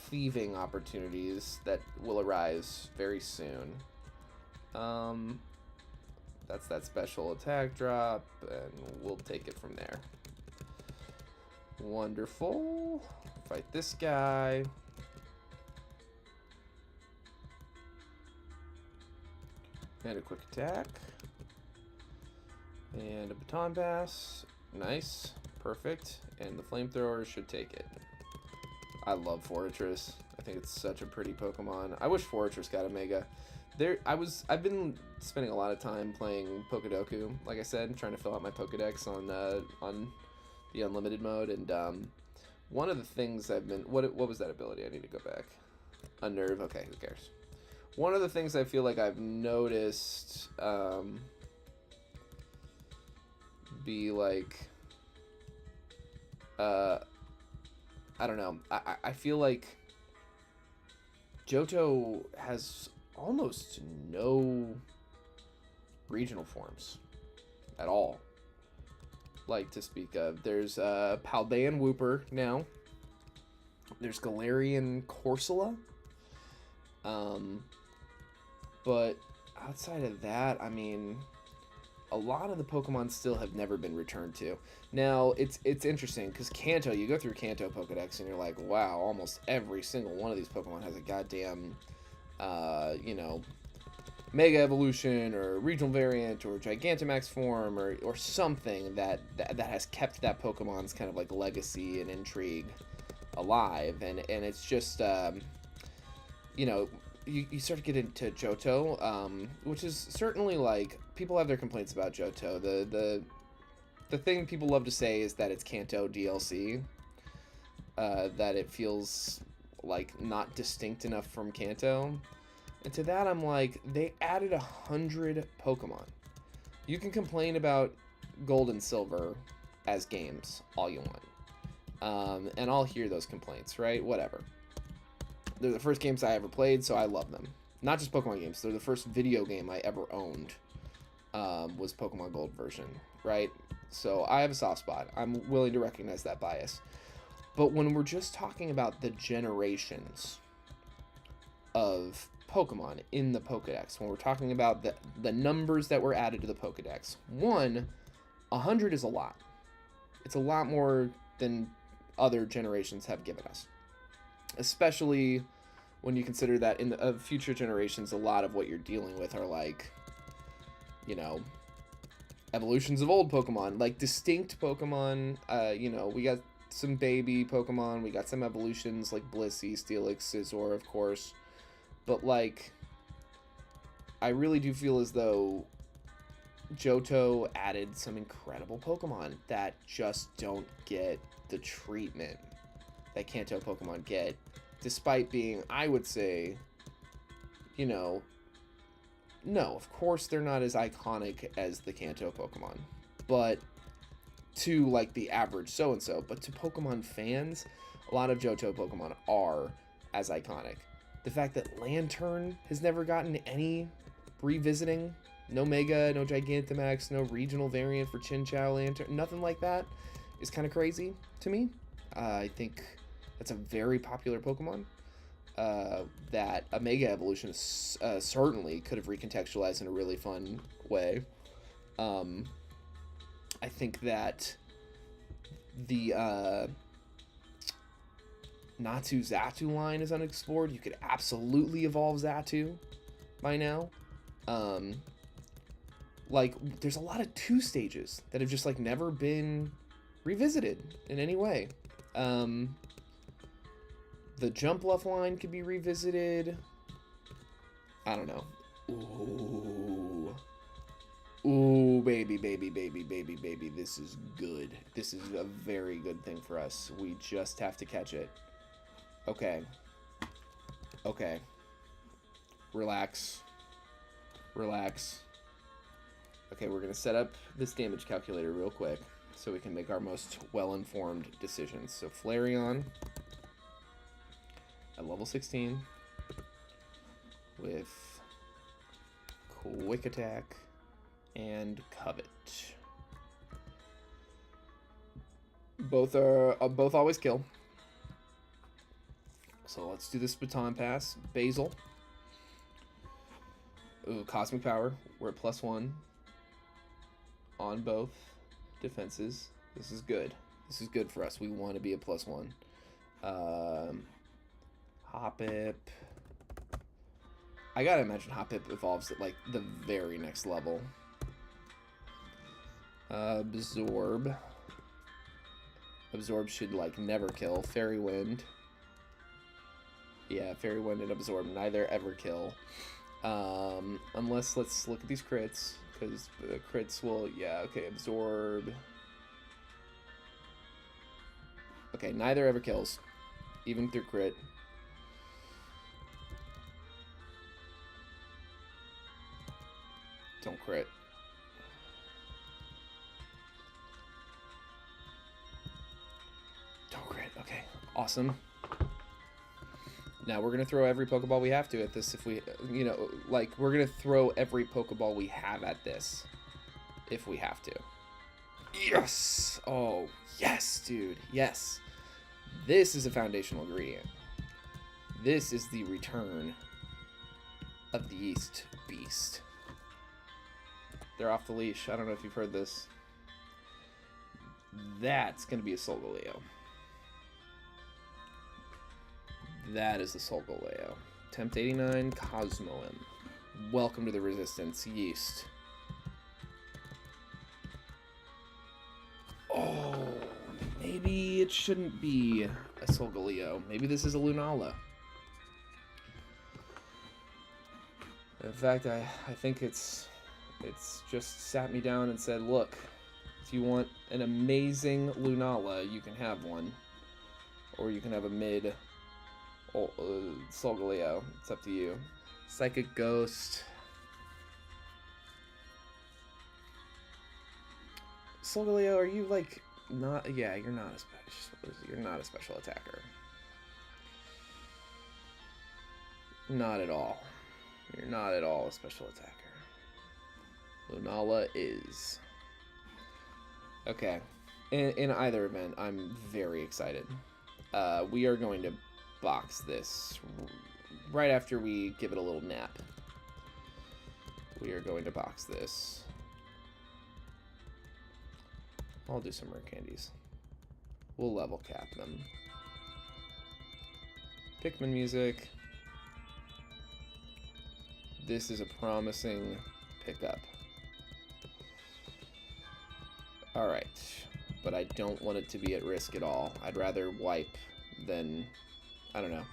thieving opportunities that will arise very soon. That's that special attack drop, and we'll take it from there. Wonderful. Fight this guy. And a quick attack. And a baton pass. Nice. Perfect. And the flamethrower should take it. I love Fortress. I think it's such a pretty Pokemon. I wish Fortress got a Mega. I've been spending a lot of time playing Pokedoku, like I said, trying to fill out my Pokedex on the Unlimited mode, and one of the things I've been... What was that ability? I need to go back. Unnerve. Okay, who cares? One of the things I feel like I've noticed be like... I don't know. I feel like Johto has almost no regional forms at all, like, to speak of. There's Paldean Wooper now. There's Galarian Corsola. But outside of that, I mean, a lot of the Pokemon still have never been returned to. Now, it's interesting, because Kanto, you go through Kanto Pokedex, and you're like, wow, almost every single one of these Pokemon has a goddamn, you know, Mega Evolution, or Regional Variant, or Gigantamax form, or something that has kept that Pokemon's kind of, like, legacy and intrigue alive. And it's just, you know... You start to get into Johto, which is certainly, like, people have their complaints about Johto. The thing people love to say is that it's Kanto DLC, that it feels, like, not distinct enough from Kanto. And to that, I'm like, they added 100 Pokemon. You can complain about Gold and Silver as games all you want. And I'll hear those complaints, right? Whatever. They're the first games I ever played, so I love them. Not just Pokemon games. They're the first video game I ever owned, was Pokemon Gold version, right? So I have a soft spot. I'm willing to recognize that bias. But when we're just talking about the generations of Pokemon in the Pokedex, when we're talking about the numbers that were added to the Pokedex, 100 is a lot. It's a lot more than other generations have given us. Especially when you consider that in the future generations, a lot of what you're dealing with are like, you know, evolutions of old Pokemon, like distinct Pokemon. You know, we got some baby Pokemon, we got some evolutions like Blissey, Steelix, Scizor, of course. But like, I really do feel as though Johto added some incredible Pokemon that just don't get the treatment that Kanto Pokemon get, despite being, I would say, you know, no, of course they're not as iconic as the Kanto Pokemon, but to like the average so-and-so, but to Pokemon fans, a lot of Johto Pokemon are as iconic. The fact that Lantern has never gotten any revisiting, no Mega, no Gigantamax, no regional variant for Chinchou Lantern, nothing like that, is kind of crazy to me. I think that's a very popular Pokemon that a Mega Evolution certainly could have recontextualized in a really fun way. I think that the Natu Xatu line is unexplored. You could absolutely evolve Xatu by now. Like, there's a lot of 2 stages that have just like never been revisited in any way. The Jumpluff line could be revisited. I don't know. Ooh, baby, baby, baby, baby, baby. This is good. This is a very good thing for us. We just have to catch it. Okay. Okay. Relax. Relax. Okay, we're going to set up this damage calculator real quick so we can make our most well-informed decisions. So Flareon at level 16 with Quick Attack and Covet. Both always kill. So let's do this Baton Pass. Basil. Ooh, Cosmic Power. We're at +1 on both defenses. This is good. This is good for us. We want to be at +1. Hoppip. I gotta imagine Hoppip evolves at like the very next level. Absorb. Absorb should like never kill. Fairy Wind. Yeah, Fairy Wind and Absorb neither ever kill. Unless, let's look at these crits, because the crits will, yeah, okay, Absorb. Okay, neither ever kills, even through crit. Don't crit. Don't crit, okay, awesome. Now we're going to throw every Pokeball we have to at this if we, you know, like, we're going to throw every Pokeball we have at this if we have to. Yes! Oh, yes, dude. Yes. This is a foundational ingredient. This is the return of the East Beast. They're off the leash. I don't know if you've heard this. That's going to be a Solgaleo. That is the Solgaleo. Tempt 89, Cosmoem. Welcome to the Resistance, Yeast. Oh, maybe it shouldn't be a Solgaleo. Maybe this is a Lunala. In fact, I think it's just sat me down and said, look, if you want an amazing Lunala, you can have one. Or you can have a mid Solgaleo. It's up to you. Psychic Ghost. Solgaleo, are you like not? Yeah, you're not a special. You're not a special attacker. Not at all. You're not at all a special attacker. Lunala is. Okay. In either event, I'm very excited. We are going to box this right after we give it a little nap. We are going to box this. I'll do some rare candies. We'll level cap them. Pikmin music. This is a promising pickup. Alright, but I don't want it to be at risk at all. I'd rather wipe than, I don't know.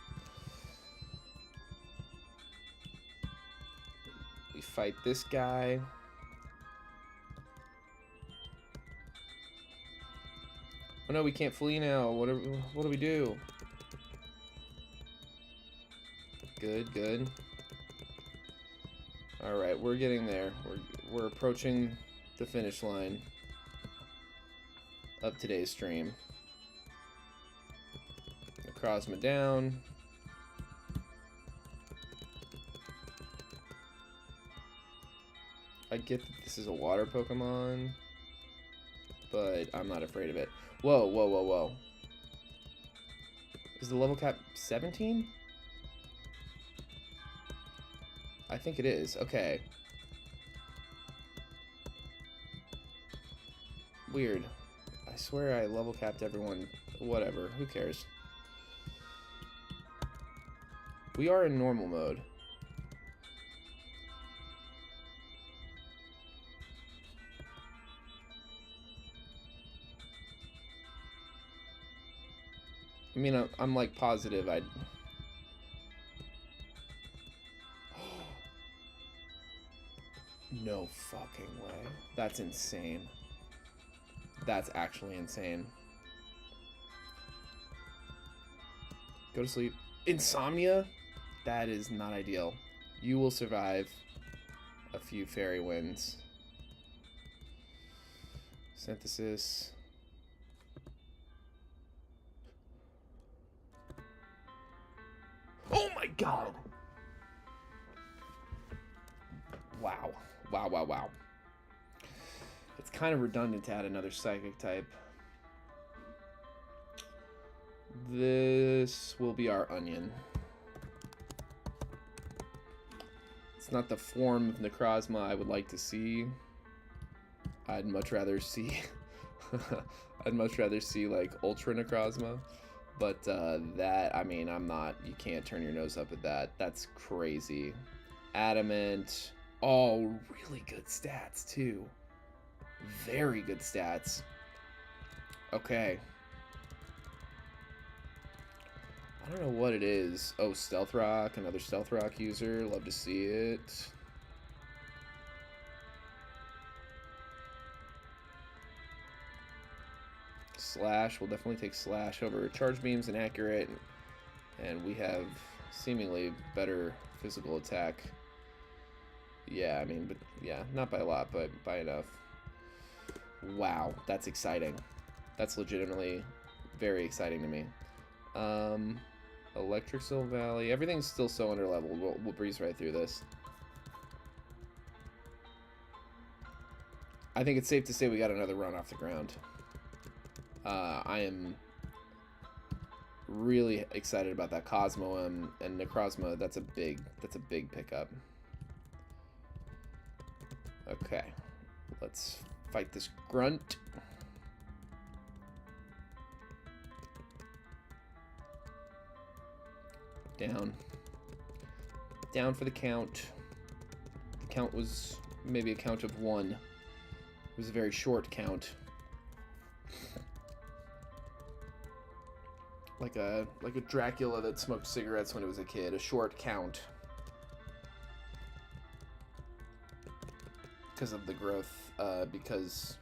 We fight this guy. Oh no, we can't flee now. What do we do? Good, good. Alright, we're getting there. We're approaching the finish line of today's stream. Necrozma down. I get that this is a water Pokemon, but I'm not afraid of it. Whoa, whoa, whoa, whoa. Is the level cap 17? I think it is. Okay. Weird. I swear I level capped everyone. Whatever. Who cares? We are in normal mode. I mean, I'm like positive I'd... No fucking way. That's insane. That's actually insane. Go to sleep. Insomnia? That is not ideal. You will survive a few fairy winds. Synthesis. Oh my god! Wow. Wow, wow, wow. It's kind of redundant to add another psychic type. This will be our onion. It's not the form of Necrozma I would like to see. I'd much rather see... I'd much rather see, like, Ultra Necrozma. But, that, I mean, I'm not... You can't turn your nose up at that. That's crazy. Adamant... Oh, really good stats, too. Very good stats. Okay. I don't know what it is. Oh, Stealth Rock. Another Stealth Rock user. Love to see it. Slash. We'll definitely take Slash over Charge Beam's inaccurate. And we have seemingly better physical attack. Yeah, I mean, but yeah, not by a lot, but by enough. Wow, that's exciting. That's legitimately very exciting to me. Electric Soul Valley. Everything's still so underleveled. We'll breeze right through this. I think it's safe to say we got another run off the ground. I am really excited about that Cosmo and Necrozma. That's a big pickup. Okay, let's fight this grunt. Down. Down for the count. The count was maybe a count of 1. It was a very short count. Like a Dracula that smoked cigarettes when he was a kid. A short count. Because of the growth, because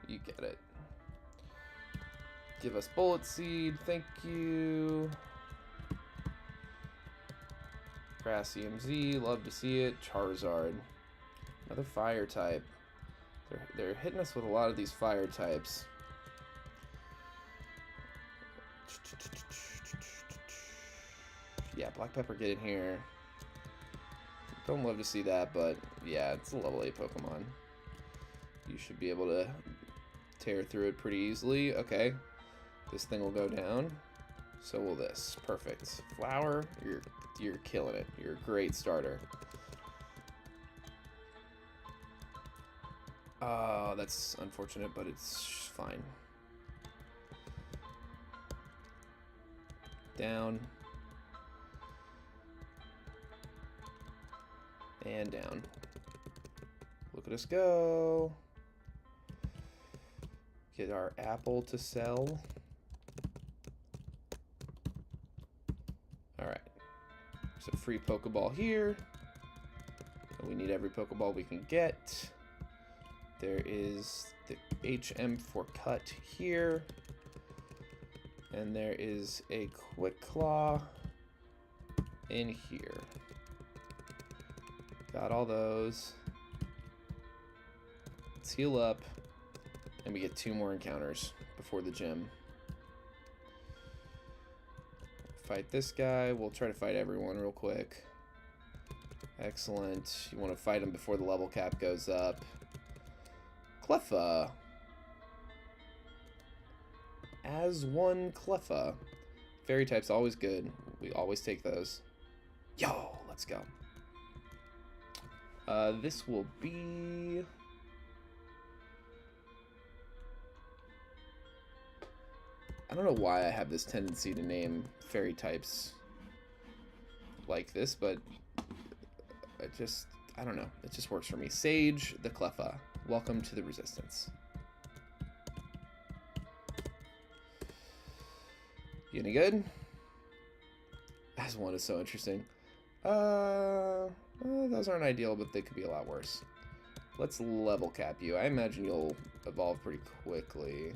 you get it. Give us Bullet Seed, thank you. Grass EMZ, love to see it. Charizard, another fire type. They're hitting us with a lot of these fire types. Yeah, Black Pepper, get in here. Don't love to see that, but yeah, it's a level 8 Pokemon. You should be able to tear through it pretty easily. Okay, this thing will go down. So will this. Perfect. Flower, you're killing it. You're a great starter. That's unfortunate, but it's fine. Down. And down. Look at us go. Get our apple to sell. Alright. There's a free Pokeball here. We need every Pokeball we can get. There is the HM for cut here. And there is a Quick Claw in here. Got all those. Let's heal up. And we get 2 more encounters before the gym. Fight this guy. We'll try to fight everyone real quick. Excellent. You want to fight him before the level cap goes up. Cleffa. As one Cleffa. Fairy type's always good. We always take those. Yo, let's go. This will be... I don't know why I have this tendency to name fairy types like this, but I don't know. It just works for me. Sage the Cleffa. Welcome to the Resistance. You any good? As one is so interesting. Those aren't ideal, but they could be a lot worse. Let's level cap you. I imagine you'll evolve pretty quickly.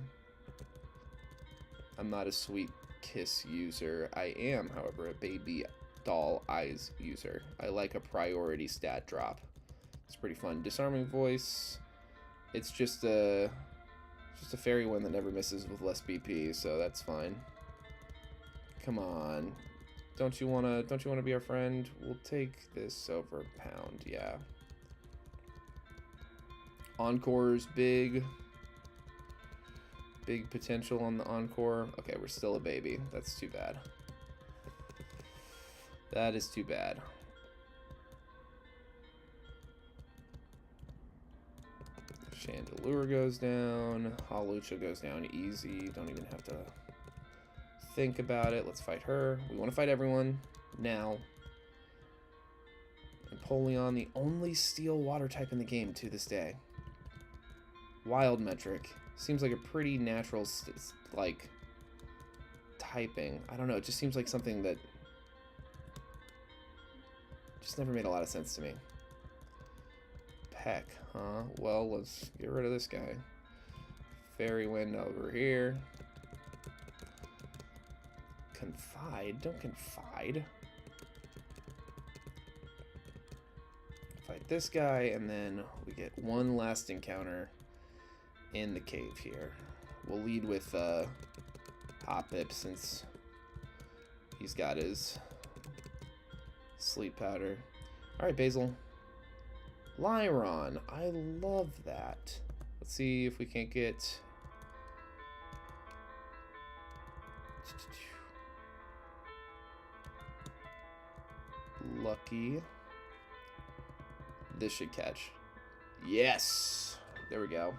I'm not a Sweet Kiss user. I am, however, a Baby Doll Eyes user. I like a priority stat drop. It's pretty fun. Disarming Voice. It's just a fairy one that never misses with less BP, so that's fine. Come on. Don't you wanna be our friend? We'll take this over pound, yeah. Encore's big. Big potential on the Encore. Okay, we're still a baby. That's too bad. That is too bad. Chandelure goes down. Hawlucha goes down easy. Don't even have to think about it. Let's fight her. We want to fight everyone now. Empoleon, the only steel water type in the game to this day. Wild metric. Seems like a pretty natural, like, typing. I don't know. It just seems like something that just never made a lot of sense to me. Peck, huh? Well, let's get rid of this guy. Fairy Wind over here. Confide? Don't confide. Fight this guy, and then we get one last encounter in the cave here. We'll lead with Hoppip since he's got his sleep powder. Alright, Basil. Lyron. I love that. Let's see if we can't get... Lucky. This should catch. Yes! There we go.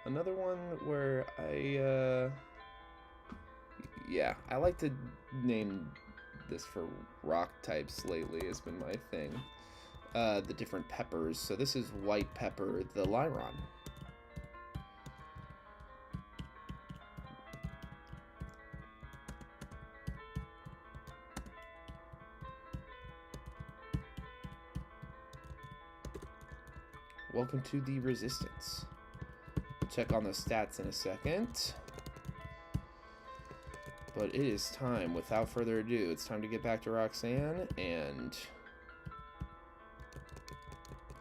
Another one where yeah, I like to name this for rock types lately has been my thing. The different peppers. So this is white pepper, the Lyron. Welcome to the Resistance. We'll check on the stats in a second. But it is time, without further ado, it's time to get back to Roxanne and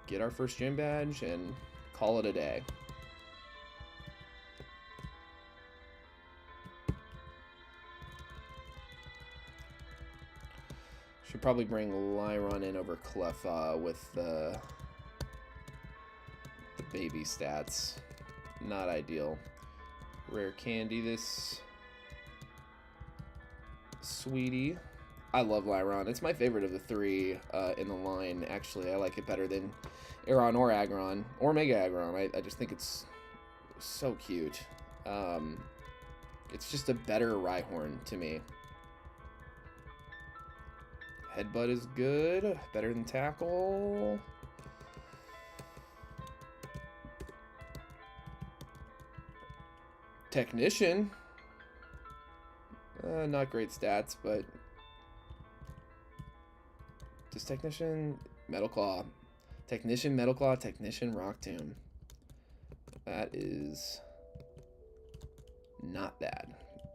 get our first gym badge and call it a day. Should probably bring Lyron in over Cleffa with the baby stats. Not ideal. Rare candy, this sweetie. I love Lyron. It's my favorite of the three in the line, actually. I like it better than Aeron or Aggron, or Mega Aggron. I just think it's so cute. It's just a better Rhyhorn to me. Headbutt is good. Better than Tackle. Technician. Not great stats, but... Does Technician... Metal Claw. Technician, Metal Claw, Technician, Rock Tomb. That is... not bad.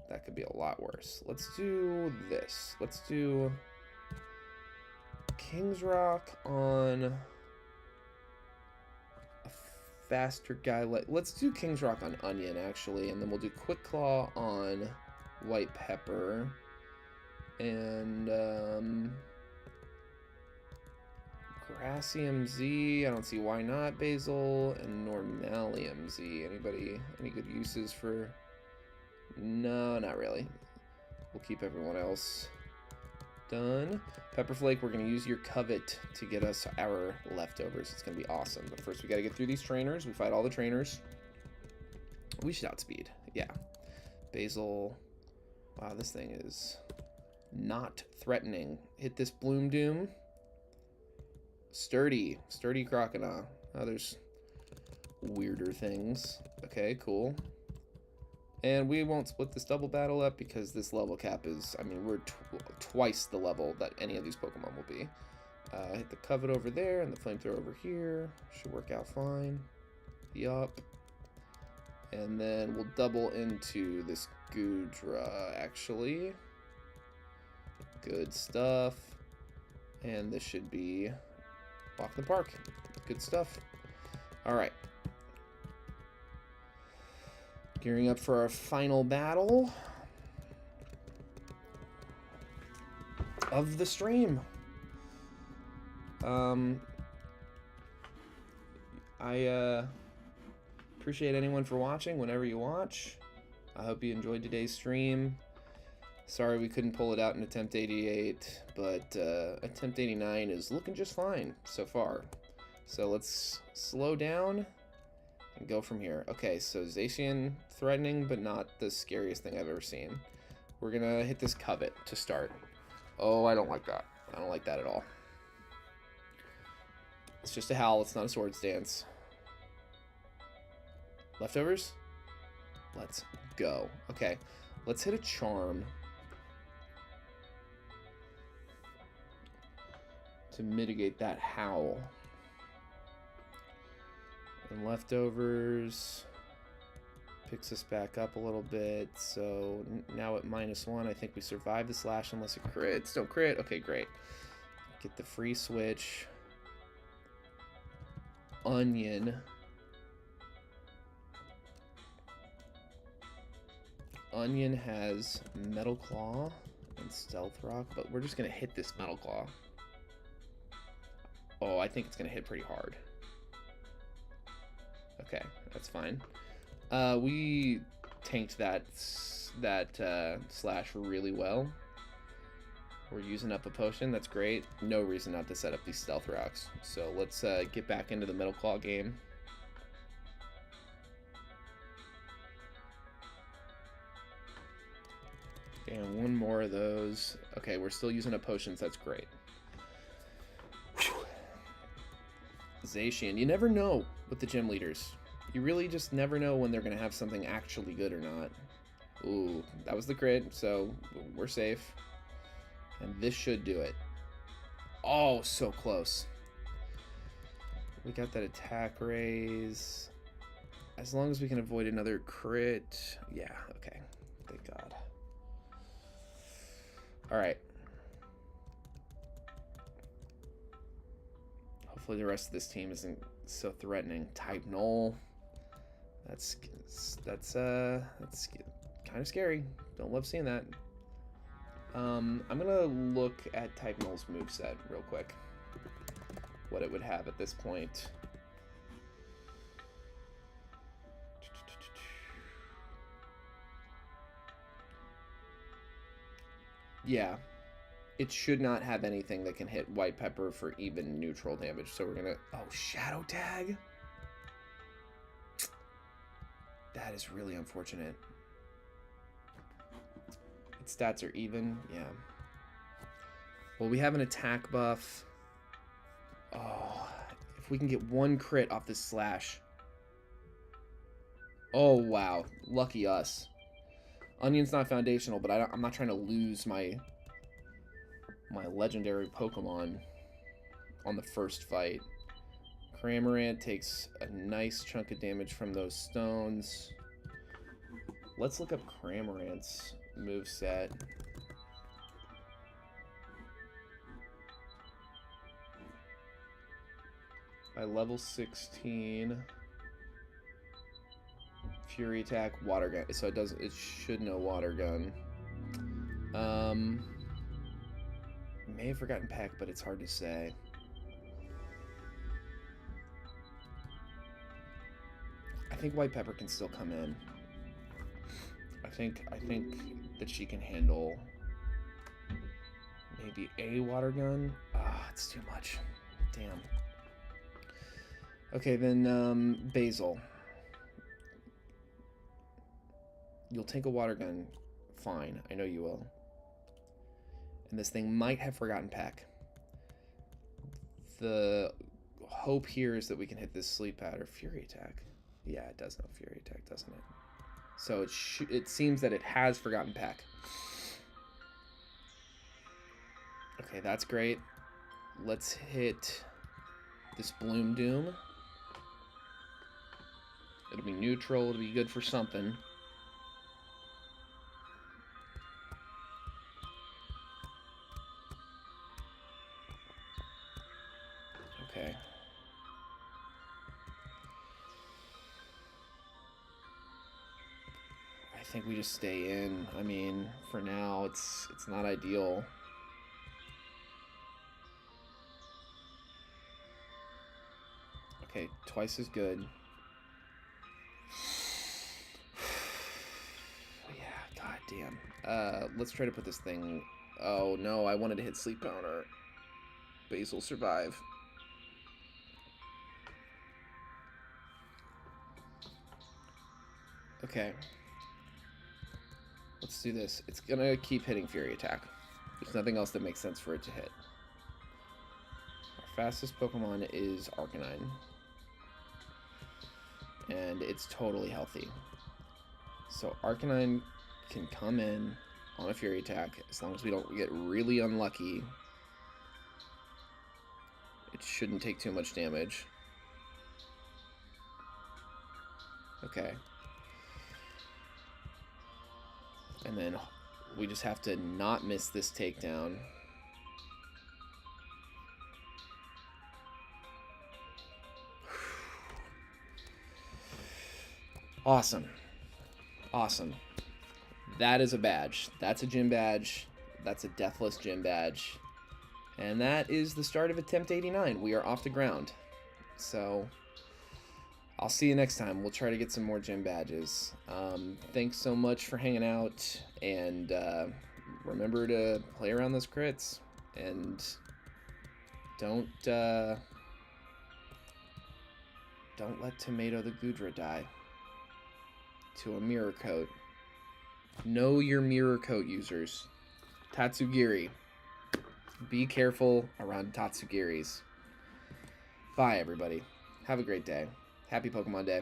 That could be a lot worse. Let's do this. Let's do... King's Rock on... a faster guy. Let's do King's Rock on Onion, actually. And then we'll do Quick Claw on White Pepper. And, Grassium Z, I don't see why not. Basil and Normalium Z. Anybody, any good uses for... No, not really. We'll keep everyone else done. Pepperflake, we're going to use your Covet to get us our leftovers. It's going to be awesome. But first, we got to get through these trainers. We fight all the trainers. We should outspeed. Yeah. Basil. Wow, this thing is not threatening. Hit this Bloom Doom. Sturdy Crocodile. Oh, there's weirder things. Okay, cool. And we won't split this double battle up because this level cap is, I mean, we're twice the level that any of these Pokemon will be. Hit the Covet over there and the Flamethrower over here. Should work out fine. Yup. And then we'll double into this Goodra, actually. Good stuff. And this should be Walk in the Park. Good stuff. Alright. Gearing up for our final battle of the stream. I appreciate anyone for watching whenever you watch. I hope you enjoyed today's stream. Sorry we couldn't pull it out in Attempt 88, but Attempt 89 is looking just fine so far. So let's slow down and go from here. Okay, so Zacian threatening, but not the scariest thing I've ever seen. We're gonna hit this Covet to start. Oh, I don't like that. I don't like that at all. It's just a howl, it's not a Swords Dance. Leftovers? Let's go. Okay, let's hit a Charm to mitigate that howl. And Leftovers picks us back up a little bit, so now at -1, I think we survive the slash unless it crits. Don't crit. Okay, great. Get the free switch. Onion. Onion has Metal Claw and Stealth Rock, but we're just gonna hit this Metal Claw. Oh, I think it's gonna hit pretty hard. Okay, that's fine. We tanked that slash really well. We're using up a potion. That's great. No reason not to set up these Stealth Rocks. So let's get back into the Metal Claw game. And one more of those. Okay, we're still using up potions. That's great. Whew. Zacian. You never know with the gym leaders. You really just never know when they're going to have something actually good or not. Ooh, that was the crit, so we're safe. And this should do it. Oh, so close. We got that attack raise. As long as we can avoid another crit. Yeah, okay. Thank God. Alright. Hopefully the rest of this team isn't so threatening. Type Null. That's kind of scary. Don't love seeing that. I'm gonna look at Type Null's moveset real quick. What it would have at this point. Yeah. It should not have anything that can hit White Pepper for even neutral damage. So we're gonna... Oh, Shadow Tag? That is really unfortunate. Its stats are even. Yeah. Well, we have an attack buff. Oh, if we can get one crit off this slash. Oh, wow. Lucky us. Onion's not foundational, but I'm not trying to lose my legendary Pokemon on the first fight. Cramorant takes a nice chunk of damage from those stones. Let's look up Cramorant's moveset. By level 16, Fury Attack, Water Gun. So it should know Water Gun. May have forgotten Peck, but it's hard to say. I think White Pepper can still come in. I think that she can handle maybe a Water Gun. Ah, it's too much. Damn. Okay, then Basil. You'll take a Water Gun. Fine, I know you will. And this thing might have forgotten Peck. The hope here is that we can hit this Sleep Powder Fury Attack. Yeah, it does know Fury Attack, doesn't it? So it seems that it has forgotten Peck. Okay, that's great. Let's hit this Bloom Doom. It'll be neutral. It'll be good for something. Okay. I think we just stay in. I mean, for now, it's not ideal. Okay, twice as good. Yeah, god damn. Let's try to put this thing... Oh, no, I wanted to hit Sleep Powder. Basil survive. Okay. Let's do this. It's gonna keep hitting Fury Attack. There's nothing else that makes sense for it to hit. Our fastest Pokemon is Arcanine. And it's totally healthy. So Arcanine can come in on a Fury Attack as long as we don't get really unlucky. It shouldn't take too much damage. Okay. And then we just have to not miss this takedown. Awesome. Awesome. That is a badge. That's a gym badge. That's a deathless gym badge. And that is the start of attempt 89. We are off the ground. So I'll see you next time. We'll try to get some more gym badges. Thanks so much for hanging out. And remember to play around those crits. And don't let Tomato the Goodra die to a mirror coat. Know your mirror coat users. Tatsugiri. Be careful around Tatsugiris. Bye, everybody. Have a great day. Happy Pokemon Day.